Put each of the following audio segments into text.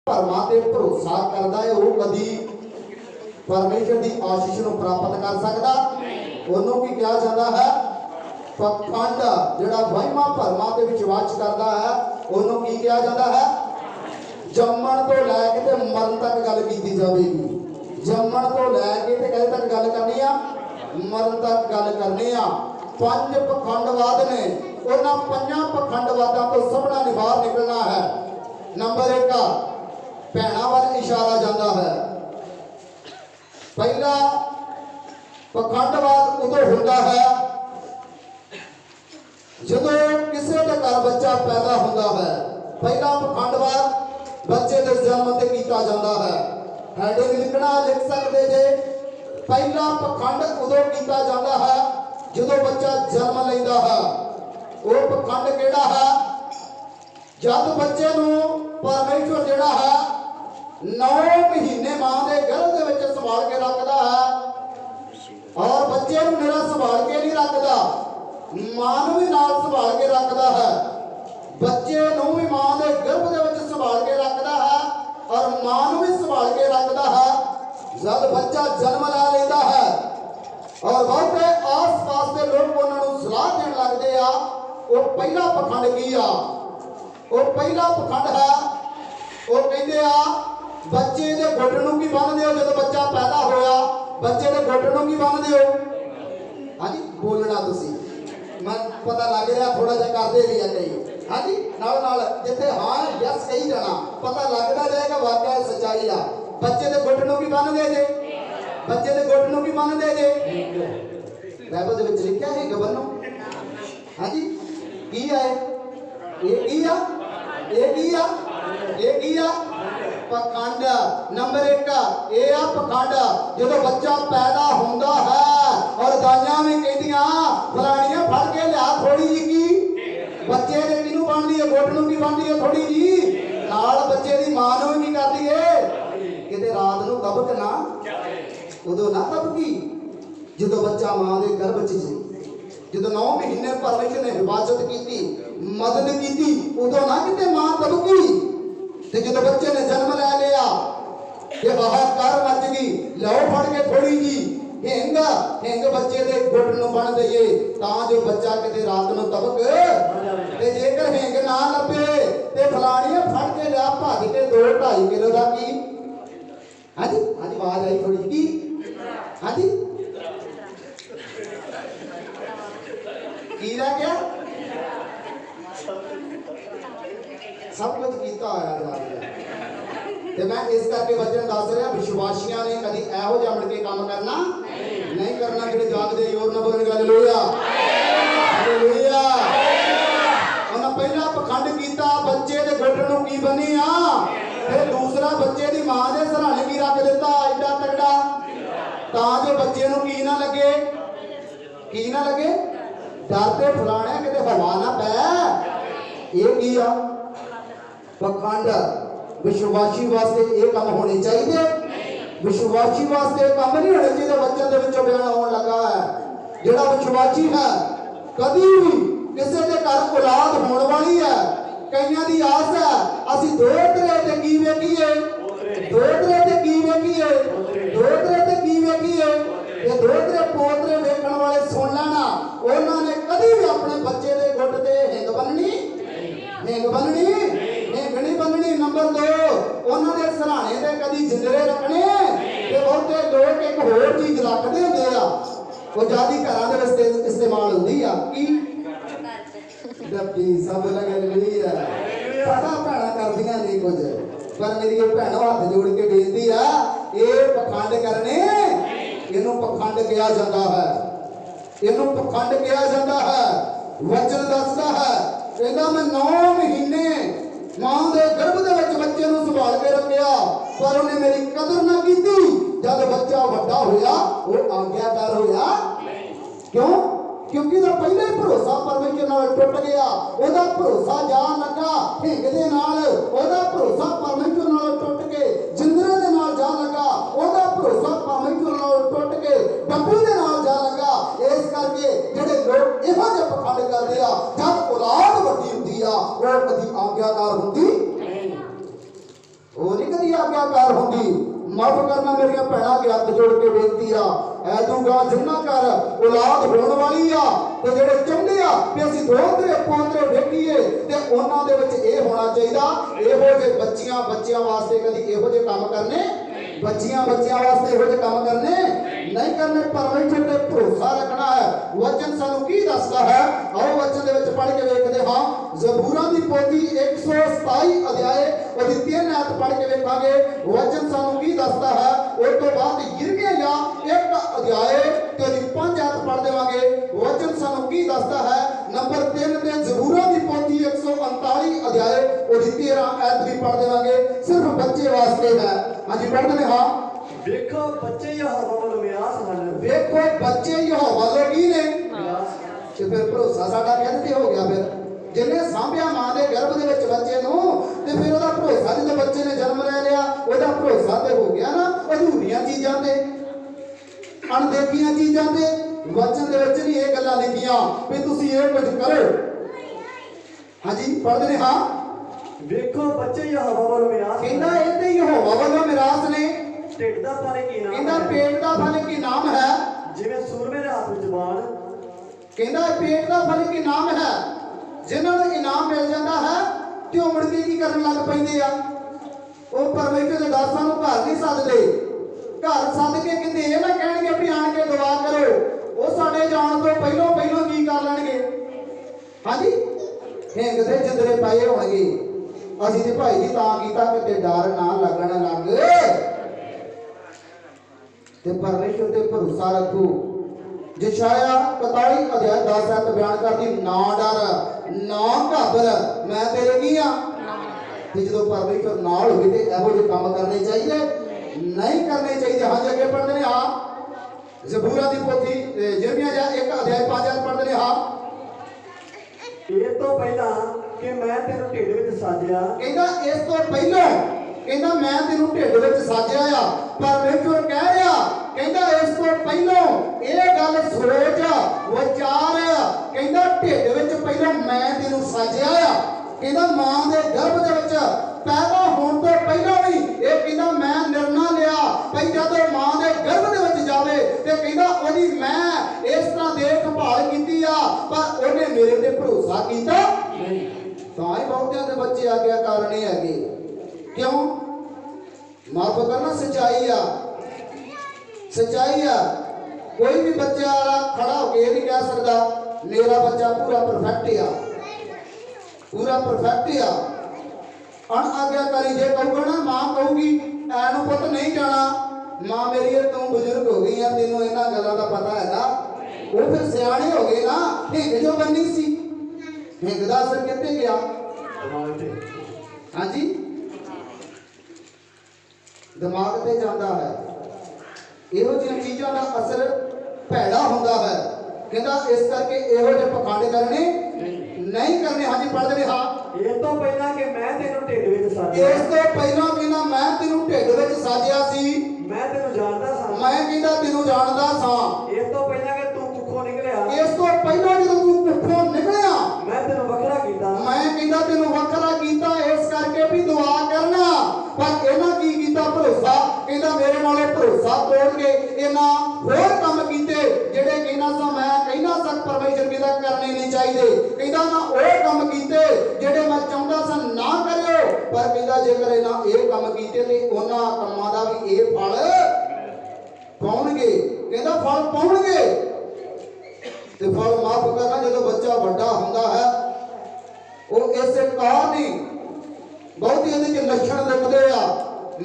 धर्मां ते भरोसा करदा है वो कदी परमेश्वर की आशीष को प्राप्त कर सकता। उन्होंने की कहा जाता है पखंड जिहड़ा वहिमा भरमां ते विश्वास करता है उन्होंने की कहा जाता है जम्मण तो लैके ते मरण तक गल की जाएगी। जम्मण तो लैके ते कदे तक गल करनी आ मरण तक गल करनी आ। पंज पखंडवाद ने उन्हां पंजां पखंडवादां तो सबना ने बाहर निकलना है। नंबर 1 भैणां वाल इशारा जाता है। पहला पखंडवाद उदों होता है जदों किसी के घर बच्चा पैदा होता है। पहला पखंडवाद बच्चे के जन्म से किया जाता है। हेडिंग लिखना लिख सकते जे पहला पखंड उदों किया जाता है जदों बच्चा जन्म लेता है। वो पखंड केड़ा है जब बच्चे नूं परमेश्वर जिहड़ा है 9 महीने मां के गर्भ दे विच संभाल के रखता है और बच्चे नूं निरा संभाल के नहीं रखता मां नूं भी नाल संभाल के रखता है। बच्चे नूं भी मां के गर्भ दे विच संभाल के रखता है और मां नूं भी संभाल के रखता है। जब बच्चा जन्म ला लेता है और बहुते आस पास के लोग उन्होंने सलाह देने लगते आ वो पहला पखंड की आ वो पहला पखंड है वो कहते आ बच्चे के गुट नूं की बन दिओ। जब बच्चा पैदा होया बच्चे के गुट नूं की बन दिओ। हाँ जी बोलना तुसी मैं पता लग रहा थोड़ा जा करते भी है कई। हाँ जी नाल जिथे हाँ यस कही जाना पता लगता जाएगा वाकई सच्चाई आ। बच्चे के गुट नूं की बन दे जे बच्चे के गुट नूं की बन दे जे बाइबल दे विच लिखिया है गबनो। हाँ जी की है ये की आ ये की आ ये की आ पखंड। नंबर 1 ये आ पखंड जो बच्चा पैदा होता है और दाइयां भी कहदियां फलानियां फड़ के लिया थोड़ी जी की बच्चे ने किनू बनदी है गुट नूं की बनदी है थोड़ी जी नाल बच्चे दी मां नूं भी करदी है किते रात नूं दबक ना उदों ना दबकी जो बच्चा मां के गर्भ च सी। जो 9 महीने परमेश्वर ने हिफाजत की मदद की उदों ना किते मां दबकी ते जो बच्चे ने जन्म ले लिया ये बाहर कर मच गई लो फड़ के थोड़ी जी हिंग हिंग बच्चे दे गुट नूं बन दईए तां जो बच्चा किते रात नूं तबक ते जेकर हिंग ना लभे ते फलाणियां फड़ के लिया भज के 2-2.5 किलो दा की। हाँ जी आवाज आई थोड़ी की। हाँ जी की रह गया सब कुछ किया होया ते मैं इस करके वचन दस रहा विश्वासियों ने कभी इहो जिहा मिल के काम करना नहीं करना जिहड़े जागदे जोर नाल बोलण हालेलुया हालेलुया। उन्हां पहला पखंड कीता बच्चे दे गुट नूं की बनी आ फिर दूसरा बच्चे दी मां दे सराणे की रख दिता एडा तगड़ा तां जो बच्चे नूं की ना लगे डर ते फलाणे किते हवा ना पै ये की आ पखंड। विश्वासी वास्ते ये काम होने चाहिए विश्वासी वास्ते काम नहीं होने चाहिए। वचन दे विचों बयान होने लगा है जेड़ा विश्वासी है कभी भी किसी के घर औलाद होने वाली है कईयां दी आस है असीं दोहरे ते की वेखीए दोहरे ते की वेखीए दोहरे ते की वेखीए ये दोहरे पोतरे वेखण वाले सुन लेना उन्हां ने कभी भी अपने बच्चे दे गुट ते हिंग बननी नहीं बननी। नंबर 2 उन्होंने सराणे ते कदी जिंदरे रखने ते बहुते लोग एक होर चीज रखते होंदे आ वो जादी घरां दे वास्ते इस्तेमाल हुंदी आ की डब्बी सब लगदी आ पता भैणां करदियां नहीं कुछ पर मेरी भैणों हाथ जोड़ के बेनती आ ये पखंड करने इहनूं पखंड कहा जाता है इहनूं पखंड कहा जाता है। वचन दसदा है कहंदा मैं 9 महीने मां दे गर्भ दे विच बच्चे नूं संभाल के रखिया पर उन्हें मेरी कदर ना की। जब बच्चा वड्डा होया वो आज्ञाकार होया क्यों क्योंकि तो पहले ही भरोसा परमेश्वर नाल टुट गया ओदा भरोसा जान लगा हिंग दे नाल ओदा भरोसा परमेश्वर नाल टुट के जिंदरे दे नाल जा लगा ओदा भरोसा परमेश्वर नाल टुट के डब्बी दे नाल जा लगा। इस करके जेडे लोग इहो जिहा पखंड करदे आ जब औलाद वड्डी हुंदी आ वो कदी आज्ञाकार हुंदी नहीं। ਮੁਲਾਕਾਤ ਹੁੰਦੀ। माफ करना मेरिया भैनों के हथ जोड़ के बेनती आ ऐदूगा जिन्ना कर औलाद होने वाली आ ते जेड़े चाहुंदे आ कि असीं दोहरे पोतरे वेखीए ते उन्हां दे विच इह होना चाहिदा इहो जे बच्चियां वास्ते कदी इहो जे काम करने बच्चियां वास्ते इहो जे काम करने नहीं करने। परमेश्वर ते भरोसा रखना है। वचन सानू की दसदा है आओ वचन दे विच पढ़ के वेखदे हां। ज़बूरां दी पोथी 127 अध्याय ओदी 3 आयत पढ़ के वेखांगे। वचन सानू की दसदा है उस तो बाद यिर्मयाह एक अध्याय ते ओदी 5 आयत पढ़ देवांगे। वचन सानू की दसदा है नंबर 3 ते ज़बूरां दी पोथी 139 अध्याय ओदी 13 आयत भी पढ़ देवांगे। सिर्फ बच्चे वास्ते है। हां जी पढ़ दे हां। देखो बच्चे यहोवा वालों मियास हन। देखो बच्चे यहोवा वालों की ने ते फिर भरोसा साडा कहते हो गया। फिर जिन्हें सांभिया मां के गर्भ के बच्चे नूं ते फिर ओहदा भरोसा जो बच्चे ने जन्म ले लिया ओहदा भरोसा तो हो गया ना अधूरियां चीज़ां ते अणदेखियां चीज़ां ते। वचन दे विच नहीं ये गल्लां लिखियां भी तुसीं ये कुछ करो। हाँ जी पढ़दे ने हां। देखो बच्चे यहोवा वालों मियास कहंदा इह ते यहोवा वालों मिरास ने ढिड दा फल की नाम कहंदा पेट दा फल की नाम है जिवें सूरमे दे हाथ विच बाण। कहंदा पेट दा फल की नाम है जिन्हां नूं इनाम मिल जाता है ते उमड़ के की करन लग पैंदे आ। ਉਹ परमेश्वर ਦੇ ਦਾਸਾਂ ਨੂੰ ਘਰ ਨਹੀਂ ਸੱਦਦੇ। ਘਰ ਸੱਦ ਕੇ ਕਹਿੰਦੇ ਇਹ ਨਾ ਕਹਿਣਗੇ ਵੀ ਆਣ ਕੇ ਦੁਆ ਕਰੋ। ਉਹ ਸਾਡੇ ਜਾਣ ਤੋਂ ਪਹਿਲਾਂ ਕੀ ਕਰ ਲੈਣਗੇ। ਹਾਂਜੀ ਹਿੰਗ ਦੇ ਜਿੰਦਰੇ ਪਾਏ ਹੋਣਗੇ। ਅਸੀਂ ਤੇ ਭਾਈ ਜੀ ਤਾਂ ਕੀਤਾ ਕਿ ਡਰ ਨਾ ਲੱਗਣ ਲੱਗ ਤੇ परमेश्वर ਤੇ ਭਰੋਸਾ ਰੱਖੋ। यशायाह 41 अध्याय 10 आयत बयान करती ना डर ना घाबर मैं तेरे की हाँ। ते जो परमेश्वर नाल होवे ते इहो जे काम करने चाहिए नहीं करने चाहिए। हाँ जी अगे पढ़ते हैं हाँ। ज़बूरां दी पोथी यिर्मयाह 1 अध्याय 5 आयत पढ़ते हैं हाँ। ਇਹ ਤੋਂ ਪਹਿਲਾਂ ਕਿ ਮੈਂ ਤੈਨੂੰ ਢਿੱਡ ਵਿੱਚ ਸਾਜਿਆ। कहंदा इस तो पहलों कहंदा मैं तेनू ढिड विच साजिया आ। परमेश्वर कह रहा कहंदा इस तो पहलों ये गल सोच विचार कहंदा ढिड विच पहलों मैं तेनू साजिया आ। कहंदा मां दे गर्भ दे विच पैदा होण तो पहलों ही ये कहंदा मैं निर्णय लिया भई जदों मां दे गर्भ दे विच जावे ते कहंदा ओदी मैं इस तरह देखभाल कीती आ पर ओने मेरे ते भरोसा कीता नहीं। तां ही बहुतिਆਂ ਦੇ ਬੱਚੇ आज्ञाकार नहीं हैगे। क्यों माफ करना सच्चाई आ कोई भी बच्चे वाला खड़ा होके ये नहीं कह सकता मेरा बच्चा पूरा परफेक्ट आ। अनआज्ञाकारी जे कहूगा ना मां कहूगी ऐनू पुत नहीं जाना मां मेरी तू बुजुर्ग हो गई है तेनों इन्हां गल्लां दा पता है ना। वो फिर सियाणे हो गए ना हिंग जो बनी सी हिंग दा असर कित्थे गया। हाँ जी दिमाग ते जाता है। इहो जिहियां चीज़ां दा असर भैड़ा हुंदा है। कहंदा इस करके इहो जिहे पखंड करने नहीं करने। हाँ जी पढ़दे ने हाँ। ਇਸ ਤੋਂ ਪਹਿਲਾਂ ਕਿ ਮੈਂ ਤੈਨੂੰ ਢਿੱਡ ਵਿੱਚ ਸਾਜਿਆ। इस तो पहला कहंदा मैं तेनू ढिड विच साजिया सी। मैं तेनू जानदा सां। मैं कहंदा तेनू जानदा सां। ਇਸ ਤੋਂ ਪਹਿਲਾਂ कि तू कुखों निकलिया। इस तो पहला जदों तू कुखों निकलिया मैं तेनू वखरा कीता। मैं कहंदा तेनू वखरा कीता इस करके भी दुआ करना। पर इन्हां की कीता भरोसा कहंदा मेरे नाल भरोसा तोड़ के इन्हां होर काम कीते जेड़े कहना सा मैं कहना सा परमेश्वर कहंदा करने नहीं चाहिए। कहंदा ना ओह काम कीते जेड़े मैं चाहुंदा सा ना करियो पर कहंदा जेकर इन्हां ये काम कीते ते उन्हां कामां दा भी ये फल पाउणगे। कहंदा फल पाउणगे ते फल माफ करना जदों बच्चा बड़ा हुंदा है वो इस कार नहीं बहुत ही इहदे लक्षण लिखदे आ।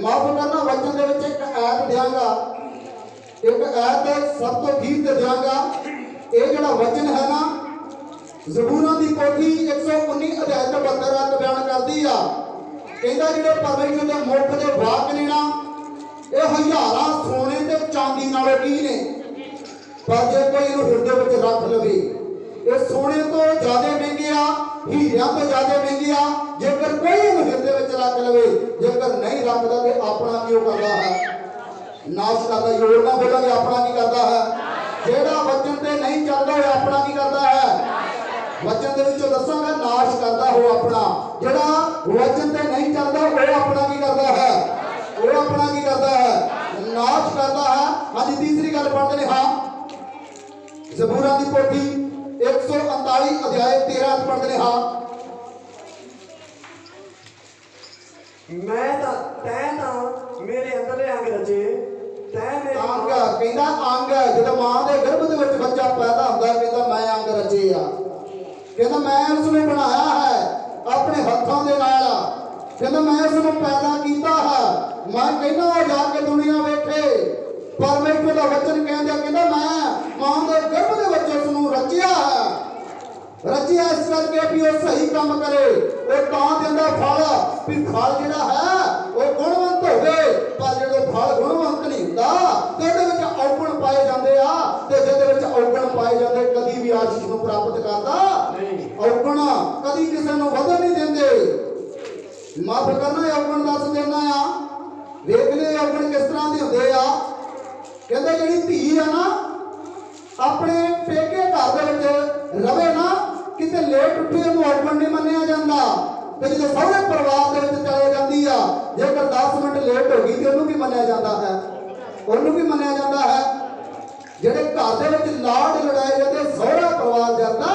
माफ करना वचन दे विच एक ऐत देंगा एक ऐत सब तो अखीर ते देंगा। ये जिहड़ा वचन है ना ज़बूरां दी पोथी 119 अध्याय 72 आयत बयान करदी आ। कहंदा जिहड़े परमेश्वर दे मुख दे वाक ने ना ये हज़ारां सोने ते चांदी नालों की ने पर जे कोई इहनूं हिरदे विच रख लवे ये सोने तो ज्यादा महंगे आ हीरियां तो ज्यादा महंगे आ जेकर कोई इहनूं हिरदे विच रख लवे जेकर नहीं रखदा ते अपना की करदा है नाश करदा। जोर ना बोलांगे अपना की करदा है। जेड़ा वचन ते नहीं चलदा होया अपना की करदा है। वचन दे विचों दसांगा नाश करदा हो अपना जेड़ा वचन ते नहीं चलदा वो अपना की करदा है वो ਅੱਜ ਤੀਸਰੀ ਗੱਲ ਪੜ੍ਹਦੇ ਨੇ ਹਾਂ ਜ਼ਬੂਰਾਂ ਦੀ ਪੋਥੀ 139 ਅਧਿਆਇ 13 ਪੜ੍ਹਦੇ ਨੇ ਹਾਂ ਮੈਂ ਤਾਂ ਤੈਂ ਤਾਂ ਮੇਰੇ ਅੰਦਰਲੇ ਅੰਗ ਰਚੇ ਤੈਂ ਮੇਰੇ ਅੰਗ ਕਹਿੰਦਾ ਅੰਗ ਜਦੋਂ ਮਾਂ ਦੇ ਗਰਭ ਦੇ ਵਿੱਚ ਬੱਚਾ ਪੈਦਾ ਹੁੰਦਾ ਕਹਿੰਦਾ ਮੈਂ ਅੰਗ ਰਚੇ ਆ ਕਹਿੰਦਾ ਮੈਂ ਉਸ ਨੂੰ ਬਣਾਇਆ ਹੈ ਆਪਣੇ ਹੱਥਾਂ ਦੇ ਨਾਲ ਕਹਿੰਦਾ ਮੈਂ ਉਸ ਨੂੰ ਪੈਦਾ ਕੀਤਾ ਹੈ ਮੈਂ ਕਹਿੰਦਾ ਉਹ ਜਾ ਕੇ ਦੁਨੀਆ ਵੇਖੇ ਪਰਮੇਸ਼ਰ ਦਾ ਵਚਨ ਕਹਿੰਦਾ ਮੈਂ ਮਾਂ ਦੇ ਗਰਭ ਦੇ ਵਿੱਚ ਉਸ ਨੂੰ ਰਚਿਆ ਹੈ ਰਚਿਆ ਇਸ ਕਰਕੇ ਵੀ ਉਹ ਸਹੀ ਕੰਮ ਕਰੇ ਉਹ ਤਾਂ ਦਿੰਦਾ ਫਲ ਵੀ ਫਲ ਜਿਹੜਾ ਹੈ ਉਹ ਗੁਣਵੰਤ ਹੋਵੇ ਪਰ ਜਦੋਂ ਫਲ ਗੁਣਵੰਤ ਨਹੀਂ ਹੁੰਦਾ ਤੇ ਉਹਦੇ ਵਿੱਚ ਔਗਣ ਪਾਏ ਜਾਂਦੇ ਆ ਤੇ ਜਿਹਦੇ ਵਿੱਚ ਔਗਣ ਪਾਏ ਜਾਂਦੇ ਕਦੀ ਵੀ ਆਸ਼ੀਸ਼ ਨੂੰ ਪ੍ਰਾਪਤ ਕਰਦਾ ਨਹੀਂ ਔਗਣ ਕਦੀ ਕਿਸੇ ਨੂੰ ਵਧਣ ਨਹੀਂ ਦਿੰਦੇ ਮਾਫ ਕਰਨਾ ਔਗਣ ਦੱਸ ਦੇਣਾ ਆ ਵੇਖ ਲੈ ਔਗਣ ਕਿਸ ਤਰ੍ਹਾਂ ਦੇ ਹੁੰਦੇ ਆ ਕਹਿੰਦੇ ਜਿਹੜੀ ਧੀ ਆ ਨਾ ਆਪਣੇ ਪੇਕੇ ਘਰ ਦੇ ਵਿੱਚ ਰਵੇ ਨਾ ਕਿਤੇ ਲੇਟ ਉੱਠੇ ਉਹਨੂੰ ਔਗਣ ਨਹੀਂ ਮੰਨਿਆ ਜਾਂਦਾ ਤੇ ਜਦੋਂ ਸਹੁਰੇ ਪਰਿਵਾਰ ਦੇ ਵਿੱਚ ਚਲੇ ਜਾਂਦੀ ਆ ਜੇਕਰ 10 ਮਿੰਟ ਲੇਟ ਹੋ ਗਈ ਤੇ ਉਹਨੂੰ ਵੀ ਮੰਨਿਆ ਜਾਂਦਾ ਹੈ ਉਹਨੂੰ ਵੀ ਮੰਨਿਆ ਜਾਂਦਾ ਹੈ ਜਿਹੜੇ ਘਰ ਦੇ ਵਿੱਚ ਲਾਡ ਲੜਾਏ ਜਾਂਦੇ ਸਹੁਰਾ ਪਰਿਵਾਰ ਜਾਂਦਾ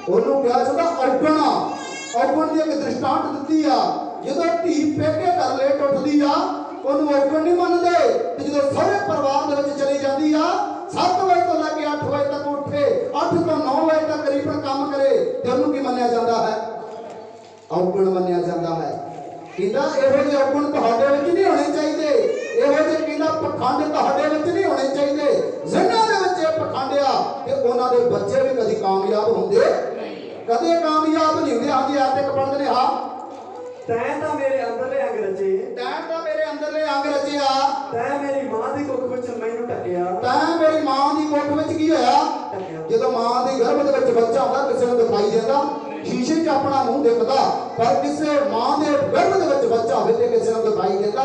ਉਹਨੂੰ ਕਿਹਾ ਜਾਂਦਾ ਔਗਣ ਦੀ ਇੱਕ ਦ੍ਰਿਸ਼ਟਾਂਤ ਦਿੱਤੀ ਆ ਜਦੋਂ ਧੀ ਪੇਕੇ ਘਰ ਲੇਟ ਉੱਠਦੀ ਆ ਉਹਨੂੰ ਔਗਣ ਨਹੀਂ ਮੰਨਦੇ ਤੇ ਜਦੋਂ ਸਹੁਰੇ ਪਰਿਵਾਰ ਦੇ ਵਿੱਚ ਚਲੀ ਜਾਂਦੀ ਆ 7 ਵਜੇ ਤੋਂ ਲੈ ਕੇ 8 ਵਜੇ ਤੱਕ ਉੱਠੇ 8 ਤੋਂ 9 ਵਜੇ ਤੱਕ ਕਰੀਬਨ ਕੰਮ ਕਰੇ ਤੇ ਉਹਨੂੰ ਕੀ ਮੰਨਿਆ ਜਾਂਦਾ ਹੈ ਔਗਣ ਮੰਨਿਆ ਜਾਂਦਾ ਹੈ ਕਹਿੰਦਾ ਇਹੋ ਜਿਹੇ ਔਗਣ ਤੁਹਾਡੇ ਵਿੱਚ ਨਹੀਂ ਹੋਣੇ ਚਾਹੀਦੇ ਇਹੋ ਜਿਹੇ ਕਹਿੰਦਾ ਪਖੰਡ ਤੁਹਾਡੇ ਵਿੱਚ ਨਹੀਂ ਹੋਣੇ ਚਾਹੀਦੇ ਜਿਨ੍ਹਾਂ ਦੇ ਵਿੱਚ ਇਹ ਪਖੰਡ ਆ ਤੇ ਉਹਨਾਂ ਦੇ ਬੱਚੇ ਵੀ ਕਦੀ ਕਾਮਯਾਬ ਹੁੰਦੇ ਕਦੇ ਕਾਮਯਾਬ ਨਹੀਂ ਹੁੰਦੇ ਹਾਂਜੀ ਆਟੇ ਪੜ੍ਹਦੇ ਨੇ ਹਾਂ ਤੈਂ ਤਾਂ ਮੇਰੇ ਅੰਦਰਲੇ ਅੰਗ ਰਚੇ ਤੈਂ ਤਾਂ ਮੇਰੇ ਅੰਦਰਲੇ ਅੰਗ ਰਚਿਆ ਤੈਂ ਮੇਰੀ ਮਾਂ ਦੀ ਕੁੱਖ ਵਿੱਚ ਮੈਨੂੰ ਢੱਕਿਆ ਤੈਂ ਮੇਰੀ ਮਾਂ ਦੀ ਕੁੱਖ ਵਿੱਚ ਕੀ ਹੋਇਆ ਜਦੋਂ ਮਾਂ ਦੇ ਗਰਭ ਦੇ ਵਿੱਚ ਬੱਚਾ ਹੁੰਦਾ ਕਿਸੇ ਨੂੰ ਦਿਖਾਈ ਦਿੰਦਾ ਸ਼ੀਸ਼ੇ 'ਚ ਆਪਣਾ ਮੂੰਹ ਦਿਖਦਾ ਪਰ ਕਿਸੇ ਮਾਂ ਦੇ ਗਰਭ ਦੇ ਵਿੱਚ ਬੱਚਾ ਹੋਵੇ ਤੇ ਕਿਸੇ ਨੂੰ ਦਿਖਾਈ ਦਿੰਦਾ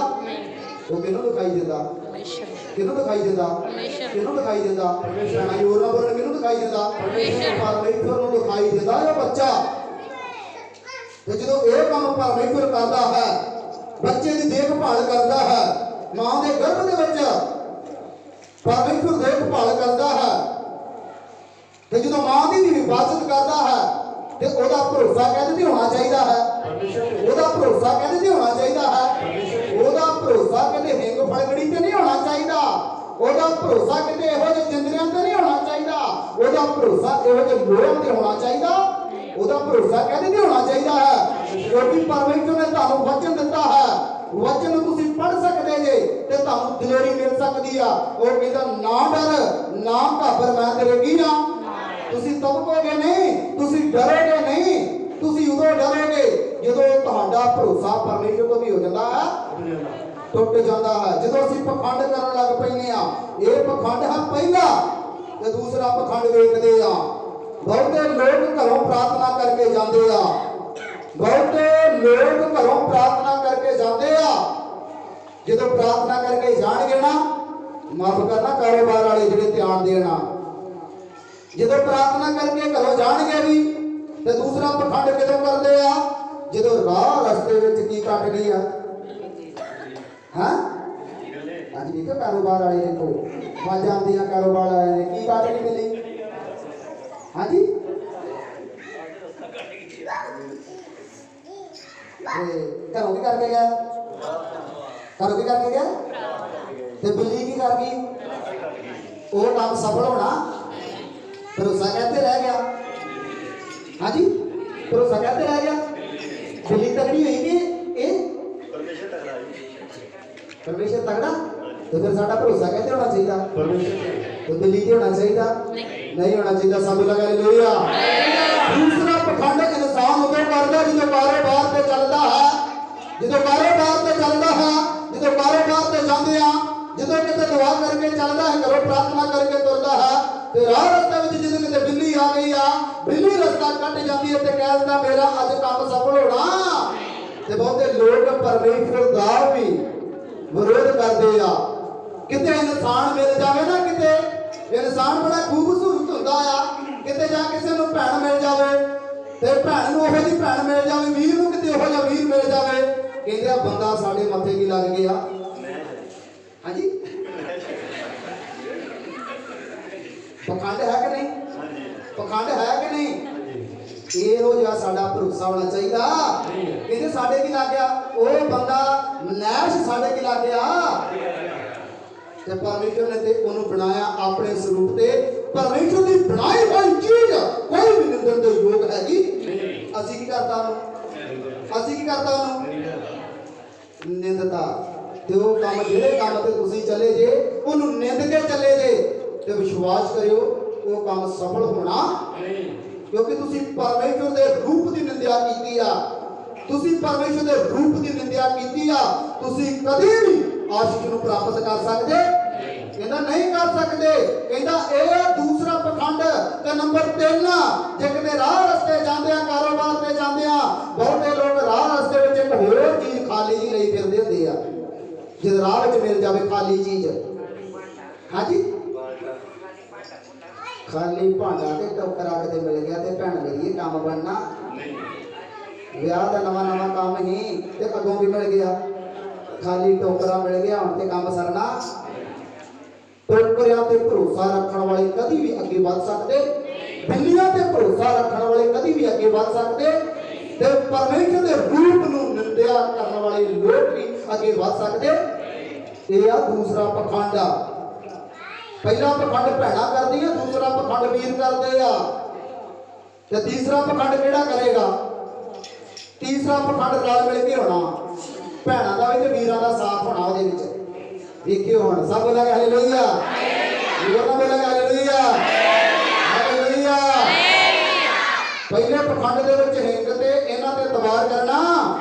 ਉਹ ਕਿਹਨੂੰ ਦਿਖਾਈ ਦਿੰਦਾ ਕਿਹਨੂੰ ਦਿਖਾਈ ਦਿੰਦਾ ਕਿਹਨੂੰ ਦਿਖਾਈ ਦਿੰਦਾ ਮੈਂ ਹੋਰ ਨਾ ਬੋਲਣ ਕਿਹਨੂੰ ਦਿਖਾਈ ਦਿੰਦਾ ਪਰਮੇਸ਼ਰ ਨੂੰ ਦਿਖਾਈ ਦਿੰਦਾ ਉਹ ਬੱਚਾ ਤੇ ਜਦੋਂ ਇਹ ਕੰਮ ਪਰਮੇਸ਼ਰ ਕਰਦਾ ਹੈ ਬੱਚੇ ਦੀ ਦੇਖਭਾਲ ਕਰਦਾ ਹੈ ਮਾਂ ਦੇ ਗਰਭ ਦੇ ਵਿੱਚ ਪਰਮੇਸ਼ਰ ਦੇਖਭਾਲ ਕਰਦਾ ਹੈ ਤੇ ਜਦੋਂ ਮਾਂ ਦੀ ਵੀ ਹਿਫਾਜ਼ਤ ਕਰਦਾ ਹੈ ਤੇ ਉਹਦਾ ਭਰੋਸਾ ਕਹਿੰਦੇ ਤੇ ਹੋਣਾ ਚਾਹੀਦਾ ਹੈ ਉਹਦਾ ਭਰੋਸਾ ਕਹਿੰਦੇ ਤੇ ਹੋਣਾ ਚਾਹੀਦਾ ਹੈ ਉਹਦਾ ਭਰੋਸਾ ਕਹਿੰਦੇ ਹਿੰਗ ਫੜਗੜੀ ਤੇ ਨਹੀਂ ਹੋਣਾ ਚਾਹੀਦਾ ਉਹਦਾ ਭਰੋਸਾ ਕਹਿੰਦੇ ਇਹੋ ਜਿਹੇ ਜਿੰਦਰਿਆਂ ਤੇ ਨਹੀਂ ਹੋਣਾ ਚਾਹੀਦਾ ਉਹਦਾ ਭਰੋਸਾ ਇਹੋ ਜਿਹੇ ਲੋਕਾਂ ਤੇ ਹੋਣਾ ਚਾਹੀਦਾ ਉਹਦਾ ਭਰੋਸਾ ਕਹਿੰਦੇ ਨਹੀਂ ਹੋਣਾ ਚਾਹੀਦਾ ਹੈ ਕਿਉਂਕਿ ਪਰਮੇਸ਼ਰ ਨੇ ਤੁਹਾਨੂੰ ਵਚਨ ਦਿੱਤਾ ਹੈ ਵਚਨ ਨੂੰ ਤੁਸੀਂ ਪੜ੍ਹ ਸਕਦੇ ਜੇ ਤੇ ਤੁਹਾਨੂੰ ਦਲੇਰੀ ਮਿਲ ਸਕਦੀ ਆ ਉਹ ਕਹਿੰਦਾ ਨਾ ਡਰ ਨਾ ਘਾਬਰ ਮੈਂ ਤੇਰੇ ਕੀ ਆ ਤੁਸੀਂ ਤਬਕੋਗੇ ਨਹੀਂ ਤੁਸੀਂ ਡਰੋਗੇ ਨਹੀਂ ਤੁਸੀਂ ਉਦੋਂ ਡਰੋਗੇ ਜਦੋਂ ਤੁਹਾਡਾ ਭਰੋਸਾ ਪਰਮੇਸ਼ਰ ਤੋਂ ਵੀ ਹੋ ਜਾਂਦਾ ਹੈ ਟੁੱਟ ਜਾਂਦਾ ਹੈ ਜਦੋਂ ਅਸੀਂ ਪਖੰਡ ਕਰਨ ਲੱਗ ਪੈਂਦੇ ਆ ਇਹ ਪਖੰਡ ਹੈ ਪਹਿਲਾ ਤੇ ਦੂਸਰਾ ਪਖੰਡ ਵੇਖਦੇ ਆ ਬਹੁਤੇ ਲੋਕ ਘਰੋਂ ਪ੍ਰਾਰਥਨਾ ਕਰਕੇ ਜਾਂਦੇ ਆ ਬਹੁਤੇ ਲੋਕ ਘਰੋਂ ਪ੍ਰਾਰਥਨਾ ਕਰਕੇ ਜਾਂਦੇ ਆ ਜਦੋਂ ਪ੍ਰਾਰਥਨਾ ਕਰਕੇ ਜਾਣਗੇ ਨਾ ਮਾਫ ਕਰਨਾ ਕਾਰੋਬਾਰ ਵਾਲੇ ਜਿਹੜੇ ਧਿਆਨ ਦੇਣਾ ਜਦੋਂ ਪ੍ਰਾਰਥਨਾ ਕਰਕੇ ਘਰੋਂ ਜਾਣਗੇ ਵੀ ਤੇ ਦੂਸਰਾ ਪਖੰਡ ਕਿਦੋਂ ਕਰਦੇ ਆ ਜਦੋਂ ਰਾਹ ਰਸਤੇ ਵਿੱਚ ਕੀ ਕੱਟ ਗਈ ਆ ਹਾਂ ਅੱਜ ਦੇਖੋ ਕਾਰੋਬਾਰ ਵਾਲੇ ਨੇ ਕੋ ਵਾਜਾਂ ਆਉਂਦੀਆਂ ਕਾਰੋਬਾਰ ਵਾਲੇ ਨੇ ਕੀ ਕੱਟ ਨਹੀਂ ਮਿਲੀ ਹਾਂਜੀ ਘਰੋਂ ਕੀ ਕਰਕੇ ਗਿਆ ਘਰੋਂ ਕੀ ਕਰਕੇ ਗਿਆ ਤੇ ਬਿੱਲੀ ਕੀ ਕਰ ਗਈ ਉਹ ਕੰਮ ਸਫਲ ਹੋਣਾ ਭਰੋਸਾ ਕਹਿੰਦੇ ਰਹਿ ਗਿਆ ਹਾਂਜੀ ਭਰੋਸਾ ਕਹਿੰਦੇ ਰਹਿ ਗਿਆ ਬਿੱਲੀ ਤਗੜੀ ਹੋਈ ਕਿ ਇਹ ਪਰਮੇਸ਼ਰ ਤਗੜਾ ਤੇ ਫਿਰ ਸਾਡਾ ਭਰੋਸਾ ਕਹਿੰਦੇ ਹੋਣਾ ਚਾਹੀਦਾ ਤੇ ਬਿੱਲੀ ਤੇ ਹੋਣਾ ਚਾਹੀਦਾ ਨਹੀਂ ਹੋਣਾ ਚਾਹੀਦਾ ਸਭ ਲਗਾ ਹਾਲੇਲੂਇਆ ਦੂਸਰਾ ਪਖੰਡ ਇਨਸਾਨ ਉਦੋਂ ਕਰਦਾ ਜਦੋਂ ਕਾਰੋਬਾਰ ਤੇ ਚੱਲਦਾ ਹੈ ਜਦੋਂ ਕਾਰੋਬਾਰ ਤੇ ਚੱਲਦਾ ਹੈ ਜਦੋਂ ਕਾਰੋਬਾਰ ਤੇ ਜਾਂਦੇ ਆ ਜਦੋਂ ਕਿਤੇ ਦੁਆ ਕਰਕੇ ਚੱਲਦਾ ਹੈ ਘਰੋਂ ਪ੍ਰਾਰਥਨਾ ਕਰਕੇ ਤੁਰਦਾ ਹੈ ਤੇ ਰਾਹ ਰਸਤੇ ਵਿੱਚ ਜਦੋਂ ਕਿਤੇ ਬਿੱਲੀ ਆ ਗਈ ਆ ਬਿੱਲੀ ਰਸਤਾ ਕੱਟ ਜਾਂਦੀ ਹੈ ਤੇ ਕਹਿ ਦਿੰਦਾ ਮੇਰਾ ਅੱਜ ਕੰਮ ਸਫਲ ਹੋਣਾ ਤੇ ਬਹੁਤੇ ਲੋਕ ਪਰਮੇਸ਼ਰ ਦਾ ਵੀ ਵਿਰੋਧ ਕਰਦੇ ਆ ਕਿਤੇ ਇਨਸਾਨ ਮਿਲ ਜਾਵੇ ਨਾ ਕਿਤੇ ਇਨਸਾਨ ਬੜਾ ਖੂਬਸੂਰਤ ਹੁੰਦਾ ਆ ਕਿਤੇ ਜਾ ਕਿਸੇ ਨੂੰ ਭੈਣ ਮਿਲ ਜਾਵੇ ਤੇ ਭੈਣ ਨੂੰ ਉਹੋ ਜਿਹੀ ਭੈਣ ਮਿਲ ਜਾਵੇ ਵੀਰ ਨੂੰ ਕਿਤੇ ਉਹੋ ਜਿਹਾ ਵੀਰ ਮਿਲ ਜਾਵੇ ਕਹਿੰਦੇ ਆ ਬੰਦਾ ਸਾਡੇ ਮੱਥੇ ਕੀ ਲੱਗ ਗਿਆ ਹਾਂਜੀ ਪਖੰਡ ਹੈ ਕਿ ਨਹੀਂ? ਪਖੰਡ ਹੈ ਕਿ ਨਹੀਂ? ਇਹੋ ਜਿਹਾ ਸਾਡਾ ਭਰੋਸਾ ਹੋਣਾ ਚਾਹੀਦਾ। ਕਹਿੰਦੇ ਸਾਡੇ ਕੀ ਲੱਗ ਗਿਆ? ਉਹ ਬੰਦਾ ਨੈਸ਼ ਸਾਡੇ ਕੀ ਲੱਗ ਗਿਆ? ਤੇ ਪਰਮੇਸ਼ਰ ਨੇ ਤੇ ਉਹਨੂੰ ਬਣਾਇਆ ਆਪਣੇ ਸਰੂਪ ਤੇ। ਪਰਮੇਸ਼ਰ ਦੀ ਬਣਾਈ ਹੋਈ ਚੀਜ਼ ਕੋਈ ਵੀ ਨਿੰਦਣ ਦੇ ਯੋਗ ਹੈਗੀ ਨਹੀਂ। ਅਸੀਂ ਕੀ ਕਰਦਾ ਉਹਨੂੰ? ਅਸੀਂ ਕੀ ਕਰਦਾ ਉਹਨੂੰ? ਨਿੰਦਦਾ। ਤੇ ਉਹ ਕੰਮ, ਜਿਹੜੇ ਕੰਮ ਤੇ ਤੁਸੀਂ ਚਲੇ ਜੇ ਉਹਨੂੰ ਨਿੰਦ ਕੇ ਚਲੇ ਜੇ, ਤੇ ਵਿਸ਼ਵਾਸ ਕਰਿਓ ਉਹ ਕੰਮ ਸਫਲ ਹੋਣਾ ਨਹੀਂ। ਕਿਉਂਕਿ ਤੁਸੀਂ ਪਰਮੇਸ਼ਰ ਦੇ ਰੂਪ ਦੀ ਨਿੰਦਿਆ ਕੀਤੀ ਆ। ਤੁਸੀਂ ਪਰਮੇਸ਼ਰ ਦੇ ਰੂਪ ਦੀ ਨਿੰਦਿਆ ਕੀਤੀ ਆ। ਤੁਸੀਂ ਕਦੇ ਵੀ ਆਸ਼ੀਸ਼ ਨੂੰ ਪ੍ਰਾਪਤ ਕਰ ਸਕਦੇ? ਕਹਿੰਦਾ ਨਹੀਂ ਕਰ ਸਕਦੇ। ਕਹਿੰਦਾ ਇਹ ਦੂਸਰਾ ਪਖੰਡ। ਤੇ ਨੰਬਰ 3, ਜੇ ਕਿਤੇ ਰਾਹ ਰਸਤੇ ਜਾਂਦੇ ਆ, ਕਾਰੋਬਾਰ ਤੇ ਜਾਂਦੇ ਆ, ਬਹੁਤੇ ਲੋਕ ਰਾਹ ਰਸਤੇ ਵਿੱਚ ਇੱਕ ਹੋਰ ਚੀਜ਼ ਖਾਲੀ ਜੀ ਲਈ ਫਿਰਦੇ ਹੁੰਦੇ ਆ। ਜੇ ਰਾਹ ਵਿੱਚ ਮਿਲ ਜਾਵੇ ਖਾਲੀ ਚੀਜ਼, ਹਾਂਜੀ ਖਾਲੀ ਭਾਂਡਾ ਤੇ ਟੋਕਰਾ ਕਿਤੇ ਮਿਲ ਗਿਆ ਤੇ ਭੈਣ ਮੇਰੀ ਕੰਮ ਬਣਨਾ ਨਹੀਂ। ਵਿਆਹ ਦਾ ਨਵਾਂ ਕੰਮ ਹੀ ਤੇ ਅੱਗੋਂ ਵੀ ਮਿਲ ਗਿਆ, ਖਾਲੀ ਟੋਕਰਾ ਮਿਲ ਗਿਆ, ਹੁਣ ਤੇ ਕੰਮ ਸਰਨਾ। ਟੋਕਰਿਆਂ ਤੇ ਭਰੋਸਾ ਰੱਖਣ ਵਾਲੇ ਕਦੀ ਵੀ ਅੱਗੇ ਵੱਧ ਸਕਦੇ। ਬਿੱਲੀਆਂ ਤੇ ਭਰੋਸਾ ਰੱਖਣ ਵਾਲੇ ਕਦੀ ਵੀ ਅੱਗੇ ਵੱਧ ਸਕਦੇ। ਤੇ ਪਰਮੇਸ਼ਰ ਦੇ ਰੂਪ ਨੂੰ ਨਿੰਦਿਆ ਕਰਨ ਵਾਲੇ ਲੋਕ ਵੀ ਅੱਗੇ ਵੱਧ ਸਕਦੇ। ਇਹ ਆ ਦੂਸਰਾ ਪਖੰਡ ਆ। ਪਹਿਲਾ ਪਖੰਡ ਭੈਣਾਂ ਕਰਦੀਆਂ, ਦੂਸਰਾ ਪਖੰਡ ਵੀਰ ਕਰਦੇ ਆ। ਤੇ ਤੀਸਰਾ ਪਖੰਡ ਕਿਹੜਾ ਕਰੇਗਾ? ਤੀਸਰਾ ਪਖੰਡ ਰਲ ਮਿਲ ਕੇ ਹੋਣਾ, ਭੈਣਾਂ ਦਾ ਵੀ ਤੇ ਵੀਰਾਂ ਦਾ ਸਾਥ ਹੋਣਾ ਉਹਦੇ ਵਿੱਚ। ਵੇਖਿਓ ਹੁਣ ਸਭ ਬੋਲਾਂਗੇ ਹਾਲੇਲੂਇਆ। ਹੋਰ ਨਾ ਬੋਲਾਂਗੇ ਹਾਲੇਲੂਇਆ, ਹਾਲੇਲੂਇਆ। ਪਹਿਲੇ ਪਖੰਡ ਦੇ ਵਿੱਚ ਹਿੰਗ ਤੇ ਇਹਨਾਂ ਤੇ ਤਵਾਰ ਕਰਨਾ।